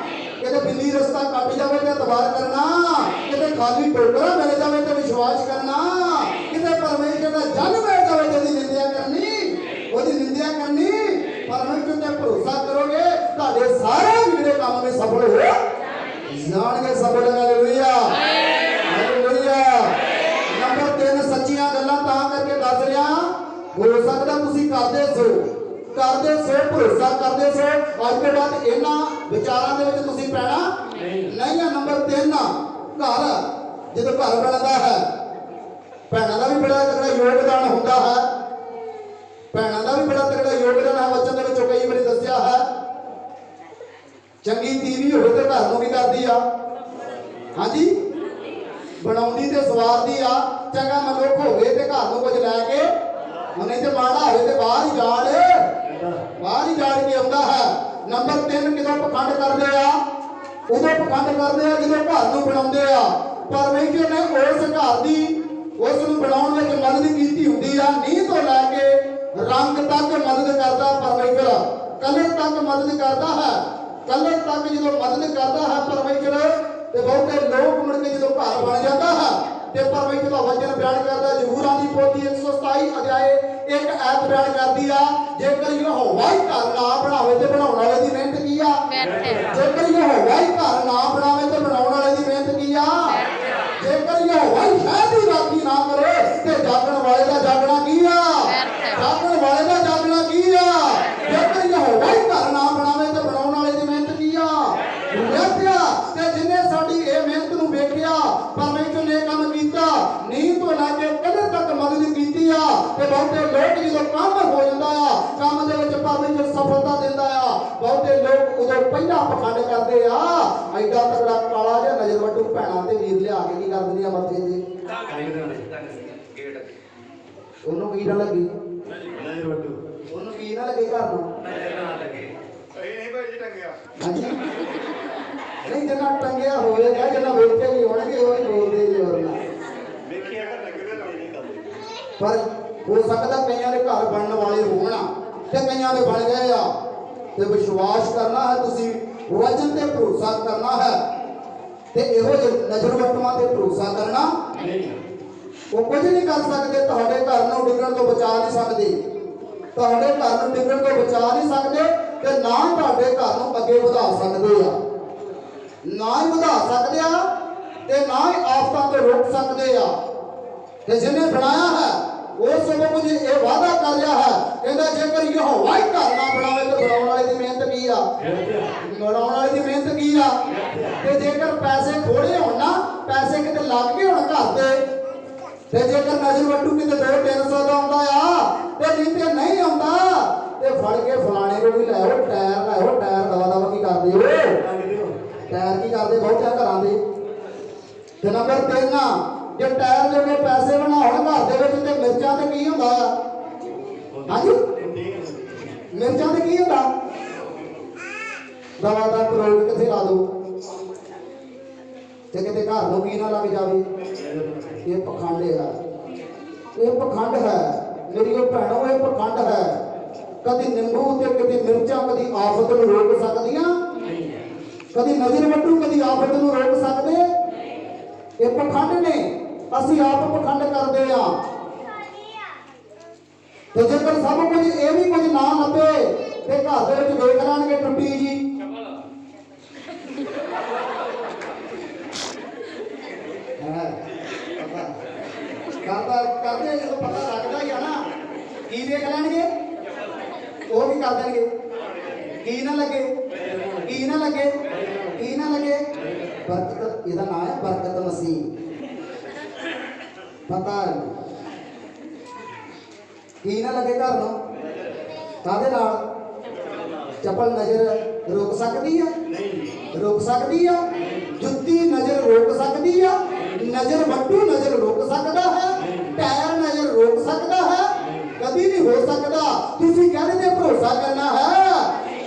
ਕਿਤੇ ਬਿੱਲੀ ਰਸਤਾ ਕੱਟ ਜਾਵੇ ਤੇ ਤਵਾਰ ਕਰਨਾ। ਕਿਤੇ ਖਾਲੀ ਟੋਕਰਾ ਮਿਲ ਜਾਵੇ ਤੇ ਵਿਸ਼ਵਾਸ ਕਰਨਾ। ਕਿਤੇ ਪਰਮੇਸ਼ਰ ਦਾ ਜਨ ਮਿਲ ਜਾਵੇ ਤੇ ਉਹਦੀ ਨਿੰਦਿਆ ਕਰਨੀ, ਉਹਦੀ ਨਿੰਦਿਆ ਕਰਨੀ। ਪਰਮੇਸ਼ਰ ਤੇ ਭਰੋਸਾ ਕਰੋਗੇ ਤੁਹਾਡੇ ਸਾਰੇ ਵਿਗੜੇ ਕੰਮ ਵਿੱਚ ਸਫਲ ਹੋ ਜਾਣਗੇ। ਸਭ ਬੋਲਾਂਗੇ ਹਾਲੇਲੂਇਆ, ਹਾਲੇਲੂਇਆ। ਨੰਬਰ 3, ਸੱਚੀਆਂ ਗੱਲਾਂ ਤਾਂ ਕਰਕੇ ਦੱਸ ਰਿਹਾ। ਹੋ ਸਕਦਾ ਤੁਸੀਂ ਕਰਦੇ ਸੋ ਭਰੋਸਾ ਕਰਦੇ ਸੋ, ਅੱਜ ਤੋਂ ਬਾਅਦ ਇਹਨਾਂ ਵਿਚਾਰਾਂ ਦੇ ਵਿੱਚ ਤੁਸੀਂ ਪੈਣਾ ਨਹੀਂ ਆ। ਨੰਬਰ 3, ਘਰ। ਜਦੋਂ ਘਰ ਬਣਦਾ ਹੈ, ਭੈਣਾਂ ਦਾ ਵੀ ਬੜਾ ਤਕੜਾ ਯੋਗਦਾਨ ਹੁੰਦਾ ਹੈ। ਭੈਣਾਂ ਦਾ ਵੀ ਬੜਾ ਤਕੜਾ ਯੋਗਦਾਨ ਹੈ। ਵਚਨ ਦੇ ਵਿੱਚੋਂ ਕਈ ਵਾਰੀ ਦੱਸਿਆ ਹੈ, ਚੰਗੀ ਤੀਵੀਂ ਹੋਵੇ ਤੇ ਘਰ ਨੂੰ ਵੀ ਕਰਦੀ ਆ, ਹਾਂਜੀ ਬਣਾਉਂਦੀ ਤੇ ਸਵਾਰਦੀ ਆ। ਚੰਗਾ ਮਨੁੱਖ ਹੋਵੇ ਤੇ ਘਰ ਨੂੰ ਕੁਝ ਲੈ ਕੇ, ਨਹੀਂ ਤੇ ਮਾੜਾ ਹੋਵੇ ਤੇ ਬਾਹਰ ਹੀ ਜਾੜ ਕੇ ਆਉਂਦਾ ਹੈ। ਨੰਬਰ 3, ਕਿਦੋਂ ਪਖੰਡ ਕਰਦੇ ਆ? ਉਦੋਂ ਪਖੰਡ ਕਰਦੇ ਆ ਜਦੋਂ ਘਰ ਨੂੰ ਬਣਾਉਂਦੇ ਆ। ਪਰਮੇਸ਼ਰ ਨੇ ਉਸ ਘਰ ਦੀ, ਉਸ ਨੂੰ ਬਣਾਉਣ ਵਿੱਚ ਮਦਦ ਕੀਤੀ ਹੁੰਦੀ ਆ। ਨੀਂਹ ਤੋਂ ਲੈ ਕੇ ਰੰਗ ਤੱਕ ਮਦਦ ਕਰਦਾ ਪਰਮੇਸ਼ਰ, ਕਲਰ ਤੱਕ ਮਦਦ ਕਰਦਾ ਹੈ। ਕਲਰ ਤੱਕ ਜਦੋਂ ਮਦਦ ਕਰਦਾ ਹੈ ਪਰਮੇਸ਼ਰ, ਤੇ ਬਹੁਤੇ ਲੋਕ ਮੁੜ ਕੇ ਜਦੋਂ ਘਰ ਬਣ ਜਾਂਦਾ ਹੈ ਤੇ ਪਰਮੇਸ਼ਰ ਦਾ ਵਚਨ ਬਿਆਨ ਕਰਦਾ। ਜ਼ਬੂਰਾਂ ਦੀ ਪੋਥੀ 127 ਅਧਿਆਏ 1 ਐਤ ਬਿਆਨ ਕਰਦੀ ਆ, ਜੇਕਰ ਯਹੋਵਾ ਹੀ ਘਰ ਨਾ ਬਣਾਵੇ ਤੇ ਬਣਾਉਣ ਵਾਲੇ ਦੀ ਮਿਹਨਤ ਕੀ ਆ? ਜੇਕਰ ਯਹੋਵਾ ਹੀ ਘਰ ਨਾ ਬਣਾਵੇ ਤੇ ਬਣਾਉਣ ਵਾਲੇ ਦੀ ਮਿਹਨਤ ਕੀ ਆ? ਜੇਕਰ ਯਹੋਵਾ ਹੀ ਸ਼ਹਿਰ ਦੀ ਰਾਖੀ ਨਾ ਕਰੇ ਤੇ ਜਾਗਣ ਵਾਲੇ ਦਾ ਜਾਗਣਾ ਕੀ ਆ? ਜਾਗਣ ਵਾਲੇ ਦਾ ਜਾਗਣਾ ਕੀ ਆ? ਜੇਕਰ ਯਹੋਵਾ ਹੀ ਘਰ ਨਾ ਬਣਾਵੇ ਤੇ ਬਣਾਉਣ ਵਾਲੇ ਦੀ ਮਿਹਨਤ ਕੀ ਆ? ਤੇ ਜਿੰਨੇ ਸਾਡੀ ਇਹ ਮਿਹਨਤ ਨੂੰ ਵੇਖਿਆ, ਪਰਮੇਸ਼ਰ ਨੇ ਕੰਮ ਕੀਤਾ, ਨੀਂਹ ਤੋਂ ਲੈ ਕੇ ਕਦਰ ਤੱਕ ਮਦਦ ਕੀਤੀ ਆ। ਤੇ ਬਹੁਤੇ ਲੋਕ ਜਦੋਂ ਕੰਮ ਹੋ ਜਾਂਦਾ ਆ, ਕੰਮ ਦੇ ਵਿੱਚ ਪਰਮੇਸ਼ਰ ਸਫਲਤਾ ਦਿੰਦਾ ਆ, ਬਹੁਤੇ ਲੋਕ ਉਦੋਂ ਪਹਿਲਾਂ ਪਖੰਡ ਕਰਦੇ ਆ। ਐਡਾ ਤਕੜਾ ਕਾਲਾ ਜਿਹਾ ਨਜ਼ਰ ਵੱਟੂ ਭੈਣਾਂ ਤੇ ਵੀਰ ਲਿਆ ਕੇ ਕੀ ਕਰ ਦਿੰਦੀਆਂ ਮੱਥੇ ਤੇ? ਉਹਨੂੰ ਕੀ ਨਾ ਲੱਗੀ ਨਜ਼ਰ ਵੱਟੂ, ਉਹਨੂੰ ਕੀ ਨਾ ਲੱਗੇ ਘਰ ਨੂੰ ਨਜ਼ਰ ਨਾ ਲੱਗੇ। ਨਹੀਂ ਭਾਈ ਜੀ ਟੰਗਿਆ, ਹਾਂਜੀ ਨਹੀਂ ਜਿੰਨਾ ਟੰਗਿਆ ਹੋਵੇਗਾ, ਜਿੰਨਾ ਵੇਖੇ ਵੀ ਹੋਣਗੇ ਉਹ ਹੀ ਬੋਲਦੇ ਜੀ। ਹੋਰ ਨਾ ਵੇਖਿਆ ਕਰ ਲੱਗਦੇ ਨਹੀਂ ਕਰਦੇ। ਪਰ ਹੋ ਸਕਦਾ ਕਈਆਂ ਦੇ ਘਰ ਬਣਨ ਵਾਲੇ ਹੋਣ ਤੇ ਕਈਆਂ ਦੇ ਬਣ ਗਏ ਆ। ਤੇ ਵਿਸ਼ਵਾਸ ਕਰਨਾ ਹੈ, ਤੁਸੀਂ ਵਚਨ ਤੇ ਭਰੋਸਾ ਕਰਨਾ ਹੈ। ਤੇ ਇਹੋ ਜਿਹੇ ਨਜ਼ਰ ਵਟੂਆਂ ਤੇ ਭਰੋਸਾ ਕਰਨਾ ਨਹੀਂ। ਉਹ ਕੁਝ ਨਹੀਂ ਕਰ ਸਕਦੇ, ਤੁਹਾਡੇ ਘਰ ਨੂੰ ਡਿੱਗਣ ਤੋਂ ਬਚਾ ਨਹੀਂ ਸਕਦੇ, ਤੁਹਾਡੇ ਘਰ ਨੂੰ ਡਿੱਗਣ ਤੋਂ ਬਚਾ ਨਹੀਂ ਸਕਦੇ। ਤੇ ਨਾ ਤੁਹਾਡੇ ਘਰ ਨੂੰ ਅੱਗੇ ਵਧਾ ਸਕਦੇ ਆ, ਨਾ ਹੀ ਵਧਾ ਸਕਦੇ ਆ ਤੇ ਨਾ ਹੀ ਆਫਤਾਂ ਤੋਂ ਰੋਕ ਸਕਦੇ ਆ। ਤੇ ਜਿਹਨੇ ਬਣਾਇਆ ਹੈ ਉਹ ਸਭ ਕੁਝ ਇਹ ਵਾਅਦਾ ਕਰ ਰਿਹਾ ਹੈ, ਕਹਿੰਦਾ ਜੇਕਰ ਯਹੋਵਾ ਹੀ ਘਰ ਨਾ ਬਣਾਵੇ ਤੇ ਬਣਾਉਣ ਵਾਲੇ ਦੀ ਮਿਹਨਤ ਕੀ ਆ? ਬਣਾਉਣ ਵਾਲੇ ਦੀ ਮਿਹਨਤ ਕੀ ਆ? ਤੇ ਜੇਕਰ ਪੈਸੇ ਥੋੜੇ ਹੋਣ ਨਾ, ਪੈਸੇ ਕਿਤੇ ਲੱਗ ਗਏ ਹੋਣ ਘਰ ਤੇ, ਤੇ ਜੇਕਰ ਨਜ਼ਰ ਵੱਟੂ ਕਿਤੇ 200-300 ਦਾ ਆਉਂਦਾ ਆ ਤੇ ਨਹੀਂ ਤੇ ਨਹੀਂ ਆਉਂਦਾ ਤੇ ਫੜ ਕੇ ਫਲਾਣੇ ਨੂੰ ਵੀ ਲੈ ਆਓ, ਟਾਇਰ ਦਵਾ ਦਵਾ ਕੀ ਕਰਦੇ ਹੋ? ਟਾਇਰ ਕੀ ਕਰਦੇ ਬਹੁਤਿਆਂ ਘਰਾਂ ਦੇ। ਤੇ ਨੰਬਰ 3, ਜੇ ਟਾਇਰ ਦੇ ਕੇ ਪੈਸੇ ਬਣਾਉਣ ਘਰ ਦੇ ਵਿੱਚ ਤੇ ਮਿਰਚਾਂ ਤੇ ਕੀ ਹੁੰਦਾ ਆ? ਹਾਂਜੀ, ਮਿਰਚਾਂ ਤੇ ਕੀ ਹੁੰਦਾ? ਦਵਾ ਦਾ ਪ੍ਰੋਗ ਕਿੱਥੇ ਲਾ ਦੋ ਤੇ ਕਿਤੇ ਘਰ ਨੂੰ ਕੀ ਨਾ ਲੱਗ ਜਾਵੇ। ਇਹ ਪਖੰਡ ਹੈ, ਇਹ ਪਖੰਡ ਹੈ ਮੇਰੀਓ ਭੈਣੋ, ਇਹ ਪਖੰਡ ਹੈ। ਕਦੀ ਨਿੰਬੂ ਤੇ ਕਦੀ ਮਿਰਚਾਂ ਕਦੀ ਆਫਤ ਨੂੰ ਰੋਕ ਸਕਦੀਆਂ, ਕਦੀ ਨਜ਼ਰ ਵੱਟੂ ਕਦੀ ਆਫਤ ਨੂੰ ਰੋਕ ਸਕਦੇ। ਇਹ ਪਖੰਡ ਨੇ, ਅਸੀਂ ਆਪ ਪਖੰਡ ਕਰਦੇ ਆ। ਤੇ ਜੇਕਰ ਸਭ ਕੁਝ ਇਹ ਵੀ ਕੁਝ ਨਾ ਲੱਭੇ ਤੇ ਘਰ ਦੇ ਵਿੱਚ ਵੇਖ ਲੈਣਗੇ ਟੁੱਟੀ ਜੀ। ਕਰਦੇ ਜਦੋਂ ਪਤਾ ਲੱਗਦਾ ਹੀ ਆ ਨਾ, ਕੀ ਵੇਖ ਲੈਣਗੇ? ਉਹ ਵੀ ਕਰ ਦੇਣਗੇ। ਕੀ ਨਾ ਲੱਗੇ, ਕੀ ਨਾ ਲੱਗੇ, ਕੀ ਨਾ ਲੱਗੇ। ਬਰਕਤ, ਇਹਦਾ ਨਾਮ ਹੈ ਬਰਕਤ ਮਸੀਹ। ਪਤਾ ਕੀ ਨਾ ਲੱਗੇ ਘਰ ਨੂੰ? ਕਾਹਦੇ ਨਾਲ? ਚੱਪਲ ਨਜ਼ਰ ਰੋਕ ਸਕਦੀ ਆ? ਰੋਕ ਸਕਦੀ ਆ? ਜੁੱਤੀ ਨਜ਼ਰ ਰੋਕ ਸਕਦੀ ਆ? ਨਜ਼ਰ ਵੱਟੂ ਨਜ਼ਰ ਰੋਕ ਸਕਦਾ ਹੈ? ਟਾਇਰ ਨਜ਼ਰ ਰੋਕ ਸਕਦਾ ਹੈ? ਕਦੀ ਨਹੀਂ ਹੋ ਸਕਦਾ। ਤੁਸੀਂ ਕਹਿੰਦੇ ਤੇ ਭਰੋਸਾ ਕਰਨਾ ਹੈ,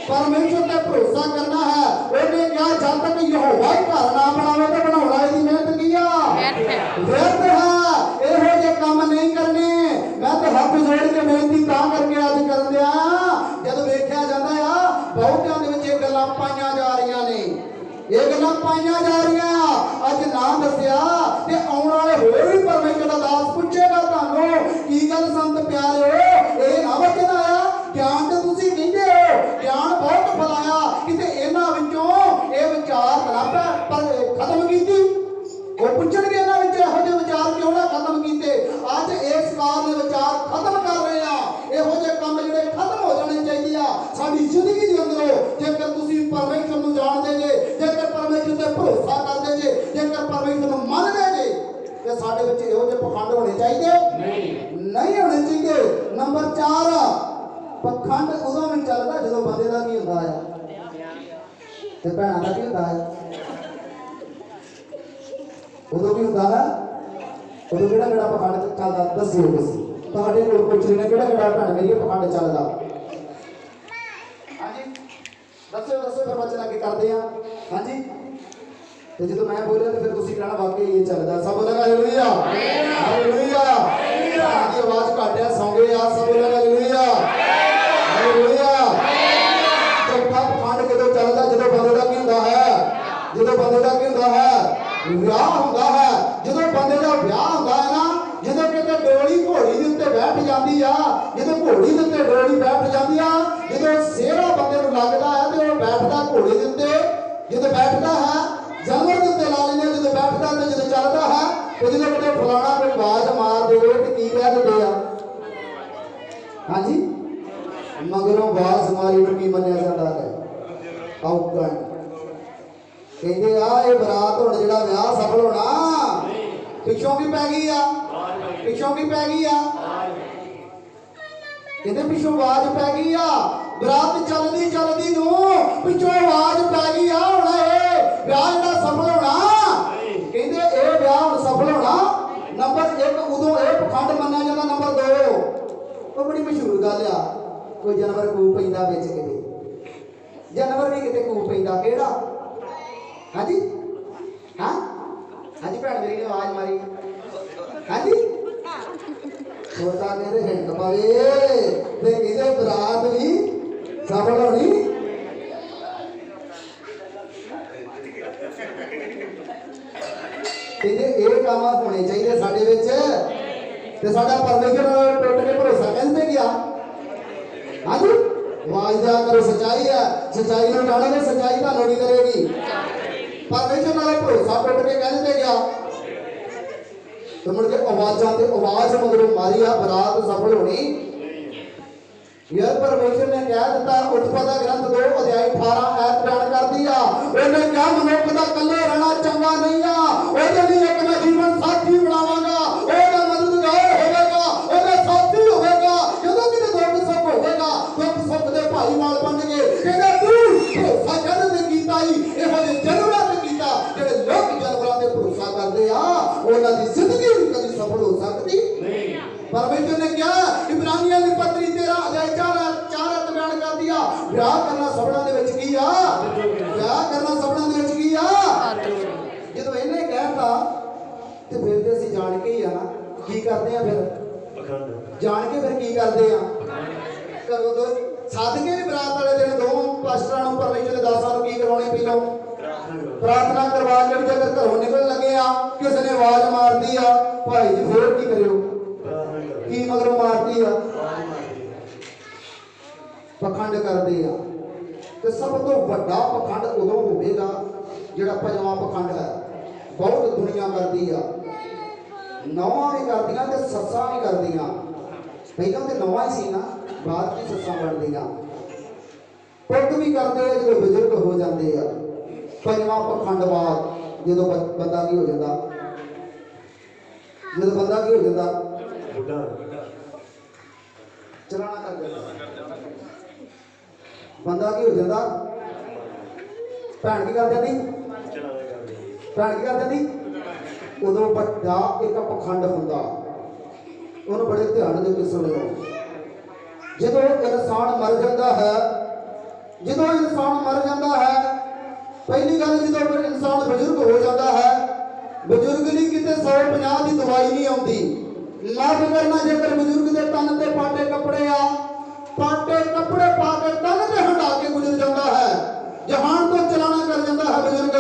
ਪਰਮੇਸ਼ਰ ਤੇ ਭਰੋਸਾ ਕਰਨਾ ਹੈ। ਉਹਨੇ ਕਿਹਾ ਜਦ ਤੱਕ ਯਹੋਵਾ ਹੀ ਘਰ ਨਾ ਬਣਾਵੇ ਤਾਂ ਬਣਾਉਣਾ ਇਹਦੀ ਮਿਹਨਤ ਕੀ ਆ? ਵਿਅਰਥ ਹੈ। ਇਹੋ ਜਿਹੇ ਕੰਮ ਨਹੀਂ ਕਰਨੇ। ਮੈਂ ਤਾਂ ਹੱਥ ਜੋੜ ਕੇ ਬੇਨਤੀ ਤਾਂ ਕਰਕੇ ਅੱਜ ਕਰਨ ਦਿਆ, ਜਦੋਂ ਵੇਖਿਆ ਜਾਂਦਾ ਆ ਬਹੁਤਿਆਂ ਦੇ ਵਿੱਚ ਇਹ ਗੱਲਾਂ ਪਾਈਆਂ ਜਾ ਰਹੀਆਂ ਨੇ, ਇਹ ਗੱਲਾਂ ਪਾਈਆਂ ਜਾ ਰਹੀਆਂ। ਅੱਜ ਨਾ ਦੱਸਿਆ ਤੇ ਆਉਣ ਵਾਲੇ ਹੋਰ ਵੀ ਪਰਮੇਸ਼ਰ ਦਾ ਦਾਸ ਪੁੱਛੇਗਾ ਤੁਹਾਨੂੰ, ਕੀ ਗੱਲ ਸੰਤ ਪਿਆਰਿਓ, ਇਹ ਨਾ ਵਚਨ ਆਇਆ? ਗਿਆਨ ਤੇ ਤੁਸੀਂ ਕਹਿੰਦੇ ਹੋ, ਗਿਆਨ ਬਹੁਤ ਫਲਾਇਆ, ਕਿਤੇ ਇਹਨਾਂ ਵਿੱਚੋਂ ਇਹ ਵਿਚਾਰ ਨਾ ਪਰ ਖਤਮ ਕੀਤੀ। ਉਹ ਪੁੱਛਣਗੇ ਇਹਨਾਂ ਵਿੱਚ ਇਹੋ ਜਿਹੇ ਵਿਚਾਰ ਕਿਉਂ ਨਾ ਖਤਮ ਕੀਤੇ। ਅੱਜ ਇਸ ਕਾਲ ਦੇ ਵਿਚਾਰ ਖਤਮ ਕਰ ਰਹੇ ਆ। ਇਹੋ ਜਿਹੇ ਕੰਮ ਜਿਹੜੇ ਖਤਮ ਹੋ ਜਾਣੇ ਚਾਹੀਦੇ ਆ ਸਾਡੀ ਜ਼ਿੰਦਗੀ ਦੇ ਅੰਦਰੋਂ। ਜੇਕਰ ਤੁਸੀਂ ਪਰਮੇਸ਼ਰ ਨੂੰ ਜਾਣਦੇ ਜੇ, ਜੇਕਰ ਪਰਮੇਸ਼ਰ ਤੇ ਭਰੋਸਾ ਕਰਦੇ ਜੇ, ਜੇਕਰ ਪਰਮੇਸ਼ਰ ਨੂੰ ਮੰਨਦੇ ਜੇ, ਤੇ ਸਾਡੇ ਵਿੱਚ ਇਹੋ ਜਿਹੇ ਪਖੰਡ ਹੋਣੇ ਚਾਹੀਦੇ ਨਹੀਂ ਹੋਣੇ ਚਾਹੀਦੇ। ਨੰਬਰ 4, ਪਖੰਡ ਉਦੋਂ ਵੀ ਚੱਲਦਾ ਜਦੋਂ ਬੰਦੇ ਦਾ ਕੀ ਹੁੰਦਾ ਆ ਤੇ ਭੈਣਾਂ ਦਾ ਕੀ ਹੁੰਦਾ ਹੈ। ਉਦੋਂ ਕੀ ਹੁੰਦਾ ਹੈ? ਉਦੋਂ ਕਿਹੜਾ ਕਿਹੜਾ ਪਖੰਡ ਚੱਲਦਾ ਦੱਸਿਓ ਤੁਸੀਂ। ਤੁਹਾਡੇ ਕੋਲ ਪੁੱਛ ਰਹੇ ਨੇ ਕਿਹੜਾ ਕਿਹੜਾ ਭੈਣ ਮੇਰੀ ਪਖੰਡ ਚੱਲਦਾ। ਹਾਂਜੀ ਦੱਸਿਓ ਦੱਸਿਓ, ਫਿਰ ਬੱਚੇ ਅੱਗੇ ਕਰਦੇ ਆ। ਹਾਂਜੀ ਤੇ ਜਦੋਂ ਮੈਂ ਬੋਲਿਆ ਤੇ ਫਿਰ ਤੁਸੀਂ ਕਹਿਣਾ ਵਾਕਈ ਇਹ ਚੱਲਦਾ। ਸਭ ਬੋਲਣਾ ਹਾਲੇਲੂਇਆ, ਹਾਲੇਲੂਇਆ। ਆਦੀ ਆਵਾਜ਼ ਘਟਿਆ ਸੌਂਗੇ ਆ, ਸਭ ਬੋਲਣਾ ਹਾਲੇਲੂਇਆ, ਹਾਲੇਲੂਇਆ। ਚੌਥਾ ਪਖੰਡ ਕਿਦੋਂ ਚੱਲਦਾ? ਜਦੋਂ ਬੰਦੇ ਦਾ ਕੀ ਹੁੰਦਾ ਹੈ? ਜਦੋਂ ਬੰਦੇ ਦਾ ਕੀ ਹੁੰਦਾ ਹੈ? ਵਿਆਹ ਹੁੰਦਾ ਹੈ। ਜਦੋਂ ਬੰਦੇ ਦਾ ਵਿਆਹ ਹੁੰਦਾ ਹੈ ਨਾ, ਜਦੋਂ ਕਿਤੇ ਡੋਲੀ ਘੋੜੀ ਦੇ ਉੱਤੇ ਬੈਠ ਜਾਂਦੀ ਆ, ਜਦੋਂ ਘੋੜੀ ਦੇ ਉੱਤੇ ਡੋਲੀ ਬੈਠ ਜਾਂਦੀ ਆ, ਜਦੋਂ ਸਿਹਰਾ ਬੰਦੇ ਨੂੰ ਲੱਗਦਾ ਹੈ ਤੇ ਉਹ ਬੈਠਦਾ ਘੋੜੀ ਦੇ ਉੱਤੇ। ਜਦੋਂ ਬੈਠਦਾ ਹੈ ਜਾਨਵਰ ਦੇ ਉੱਤੇ ਲਾ ਲੈਂਦੇ, ਜਦੋਂ ਬੈਠਦਾ ਤੇ ਜਦੋਂ ਚੱਲਦਾ ਹੈ ਤੇ ਜਦੋਂ ਕਿਤੇ ਫਲਾਣਾ ਕੋਈ ਆਵਾਜ਼ ਮਾਰ ਦੇਵੇ ਤੇ ਕੀ ਕਹਿ ਦਿੰਦੇ ਆ? ਹਾਂਜੀ ਮਗਰੋਂ ਆਵਾਜ਼ ਮਾਰੀ ਨੂੰ ਕੀ ਮੰਨਿਆ ਜਾਂਦਾ ਹੈ? ਔਗਣ। ਕਹਿੰਦੇ ਆ ਇਹ ਬਰਾਤ ਹੁਣ ਜਿਹੜਾ ਵਿਆਹ ਸਫਲ ਹੋਣਾ ਪਿੱਛੋਂ ਵੀ ਪੈ ਗਈ ਆ, ਪਿੱਛੋਂ ਵੀ ਪੈ ਗਈ ਆ। ਕਹਿੰਦੇ ਪਿੱਛੋਂ ਆਵਾਜ਼ ਪੈ ਗਈ ਆ। ਬਰਾਤ ਚੱਲਦੀ ਚੱਲਦੀ ਨੂੰ ਪਿੱਛੋਂ ਆਵਾਜ਼ ਪੈ ਗਈ ਆ, ਹੁਣ ਇਹ ਵਿਆਹ ਜਿਹੜਾ ਸਫਲ ਹੋਣਾ। ਕਹਿੰਦੇ ਇਹ ਵਿਆਹ ਹੁਣ ਸਫਲ ਹੋਣਾ। ਨੰਬਰ 1 ਉਦੋਂ ਇਹ ਪਖੰਡ ਮੰਨਿਆ ਜਾਂਦਾ। ਨੰਬਰ 2 ਉਹ ਬੜੀ ਮਸ਼ਹੂਰ ਗੱਲ ਆ, ਕੋਈ ਜਾਨਵਰ ਕੂਹ ਪੈਂਦਾ ਵਿੱਚ ਕਿਤੇ, ਜਾਨਵਰ ਵੀ ਕਿਤੇ ਕੂਹ ਪੈਂਦਾ। ਕਿਹੜਾ? ਹਾਂਜੀ ਹਾਂ ਹਾਂਜੀ ਭੈਣ ਮੇਰੀ ਨੇ ਆਵਾਜ਼ ਮਾਰੀ। ਹਾਂਜੀ ਛੋਟਾ ਕਹਿੰਦੇ ਹਿੰਟ ਪਵੇ ਤੇ ਇਹਦੇ ਬਰਾਤ ਵੀ ਸਫਲ ਹੋਣੀ। ਕਹਿੰਦੇ ਇਹ ਕੰਮ ਹੋਣੇ ਚਾਹੀਦੇ ਸਾਡੇ ਵਿੱਚ ਤੇ ਸਾਡਾ ਪਰਮੇਸ਼ਰ ਟੁੱਟ ਕੇ ਭਰੋਸਾ ਕਹਿੰਦੇ ਗਿਆ। ਹਾਂਜੀ ਆਵਾਜ਼ ਦਿਆ ਕਰੋ, ਸੱਚਾਈ ਹੈ, ਸੱਚਾਈ ਨੂੰ ਜਾਣੋਗੇ, ਸੱਚਾਈ ਤੁਹਾਨੂੰ ਨਹੀਂ ਕਰੇਗੀ। ਪਰਮੇਸ਼ਰ ਨਾਲ ਭਰੋਸਾ ਟੁੱਟ ਕੇ ਕਹਿੰਦੇ ਗਿਆ ਤੇ ਮੁੜ ਕੇ ਆਵਾਜ਼ਾਂ ਤੇ ਆਵਾਜ਼ ਮਗਰੋਂ ਮਾਰੀ ਆ, ਬਰਾਤ ਸਫਲ ਹੋਣੀ। ਯਾਰ ਪਰਮੇਸ਼ਰ ਨੇ ਕਹਿ ਦਿੱਤਾ, ਉਤਪਦਾ ਗ੍ਰੰਥ 2 ਅਧਿਆਇ 18 ਐਤ ਬਿਆਨ ਕਰਦੀ ਆ। ਉਹਨੇ ਕਿਹਾ ਮਨੁੱਖ ਦਾ ਇਕੱਲੇ ਰਹਿਣਾ ਚੰਗਾ ਨਹੀਂ ਆ, ਉਹਦੇ ਲਈ ਇੱਕ ਮੈਂ ਜੀਵਨ ਸਾਥੀ ਬਣਾਵਾਂਗਾ। ਉਹਦਾ करते उन्होंने जिंदगी कभी सफल हो सकती नहीं। परमेश्वर ने क्या इब्रानियों की पत्री 13 अध्याय 4 बयान कर दिया ब्याह करना सपना दे विच की ब्याह करना सपना दे विच की जो इन्हें कहता तो फिर तो असं जान के ही है ना की करते हैं फिर जान के फिर की करते हैं घरों तो सद के भी बरात वाले दिन दो पास्टरां नूं परमेश्वर के दासां नूं की करवाउणी पहलों प्रार्थना करवा के भी अगर घरों निकल लगे किसी ने आवाज मार दी भाई जी फिर की करियो की मगरों मारती पखंड करते तो सब तो बड़ा पखंड उदों होगा जिहड़ा पंजवां पखंड है बहुत दुनिया करती नौवां भी करदियां ते सस्सां भी करदियां पहलां तो नौवां ही सी ना बाद की सस्सां बनदियां पुत भी करते जो बुजुर्ग हो जाते हैं पंजवां पखंडवाद जो बंदा की हो जाता जो बंदा की हो जाता चलाना कर देता बंदा की हो जाता भैन की कर जाती भैन की कर जाती उदों बड़ा एक पखंड होंदा उन्होंने बड़े ध्यान दे के सुनियो जो इंसान मर जाता है जो इंसान मर जाता है पहली गल जो इंसान बजुर्ग हो जाता है बजुर्ग नहीं कितने 150 की दवाई नहीं आती माफ करना जेकर बजुर्ग के तन से पाटे कपड़े पाटे कपड़े पा के तन से हटा के गुजर जाता है जहान तो चलाना कर जाता है बजुर्ग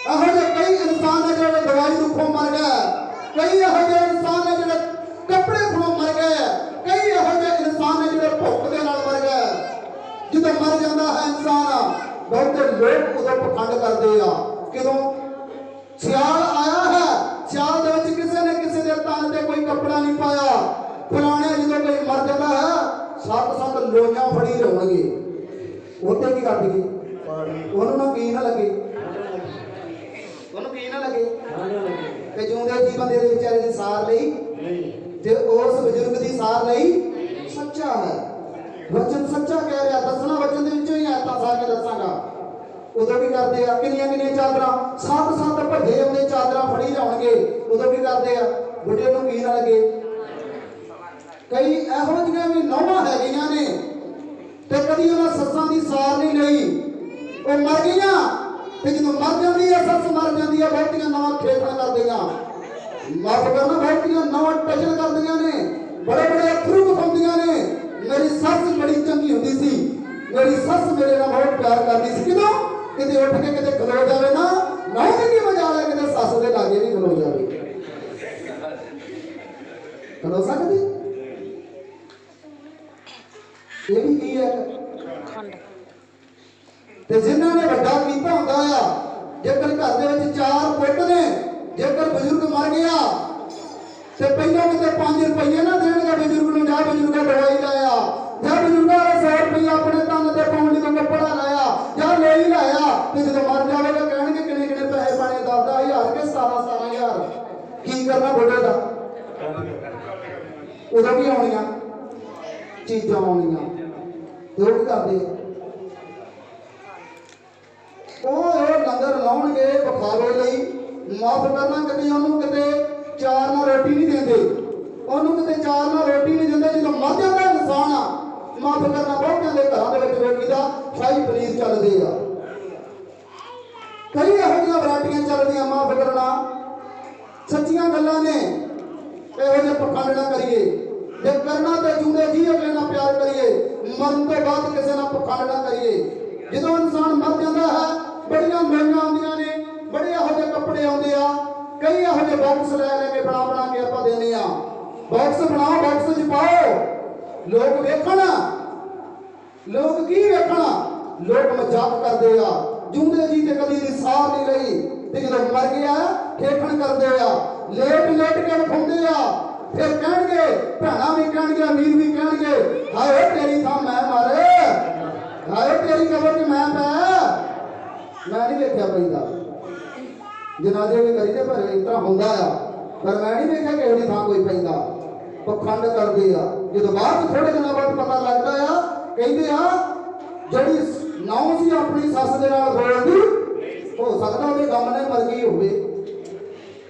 यहो कई इंसान है जो दवाई दुखों मर गए कई यहो इंसान है जो कपड़े खुलों मर गए कई यहो इंसान है जो भुख के नाल मर गए जो मर जाता है इंसान बहुत लोग उदों पखंड करते कदों सियाल आया है सियाल किसी ने किसी के तन से कोई कपड़ा नहीं पाया पुराने जो कोई मर जाता है 7 लोइयां फड़ी लाउणगे उत्ते की कर देगी उन्होंने की ना लगे की ना लगे जिउंदे जी बंदे दे बेचारे दी सार लई ते उस बुजुर्ग दी सार लई सच्चा है वचन सच्चा कह रहा दसना वचन दे विचों ही आयतां सारियां दसांगा उदों भी करते किनियां किनियां चादरां 7 भजे आउंदे चादरां फड़ी लाउणगे उदों भी करते बुढ़े नूं की ना लगे कई इहो जिहियां भी नौवां हैगियां ने ते कदी उन्हां सस्सां दी सार नहीं लई वो मर गईयां ते जदों मर जांदी है सस मर जांदी है बहुतियां नवां खेखण करदियां माफ करना बहुतियां नवां टचन करदियां ने बड़े बड़े अथरू विखाउंदियां ने मेरी सस बड़ी चंगी हुंदी सी मेरी सस मेरे नाल बहुत प्यार करदी सी किदों किते उठ के किते खलो जावे ना की मजा ले किते सस दे लागे भी खलो जावे खलो सकदी ये भी की है ते जिन्हां ने वड्डा कीता हुंदा जेकर घर दे विच 4 पुੱਤ ने जेकर बुजुर्ग मर गया ते पहलों किते 5 रुपये ना देणगे बुजुर्ग नूं जा बुजुर्ग दवाई लाया जा बुजुर्ग 100 रुपये अपने तन ते पाउण लई कपड़ा लाया जा ले ही लाया ते जदों मर जावेगा कहणगे किने किने पैसे पाने 10,000 के 17,000 की करना बुढ़े दा उदों भी आउणियां चीज़ां आउणियां ते ओह की करदे लंगर लाउणगे बखावे लई माफ करना कभी उन्होंने किते 4 नाल रोटी नहीं देंदे उन्होंने किते 4 नाल रोटी नहीं देंदे जो मर जाता इंसान माफ करना बहुतों के घरों के रोटी का शाही पनीर चलते कई यहो जिहियां वैरायटियां चलदियां माफ करना सच्चियां गल्लां ने इहो जिहे पखंड ना करिए जे करना तो जूदे जी अगले नाल प्यार करिए मरन तो बाद किसी नाल पखंड ना करिए जो इंसान मर जाता है बड़ियां लोइयां आउंदियां ने बड़े इहो जिहे कपड़े आउंदे कई इहो जिहे बॉक्स ले के बना के आपां देने बॉक्स बनाओ बॉक्स च पाओ लोग वेखण लोग की वेखण लोग मजाक करते जूंदे जी ते कदी दी सार नहीं रही ते जदों मर गया खेखण करते लेट लेट के विखाउंदे फिर कहणगे भैणां भी कहणगे अमीर भी कहणगे हाय तेरी थां मैं मारे हाय तेरी कबर च मैं पै मैं नहीं देखा पैदा जनाजे भी करी पर इस तरह होंदा पर मैं नहीं देखा कि इहदी थां कोई पैदा पखंड करते जो बाद थोड़े दिनों बाद पता लगता कहते जिहड़ी नौ सी अपनी सस दे नाल बोलदी हो सकदा ਉਹਦੇ गम ने मर गई होवे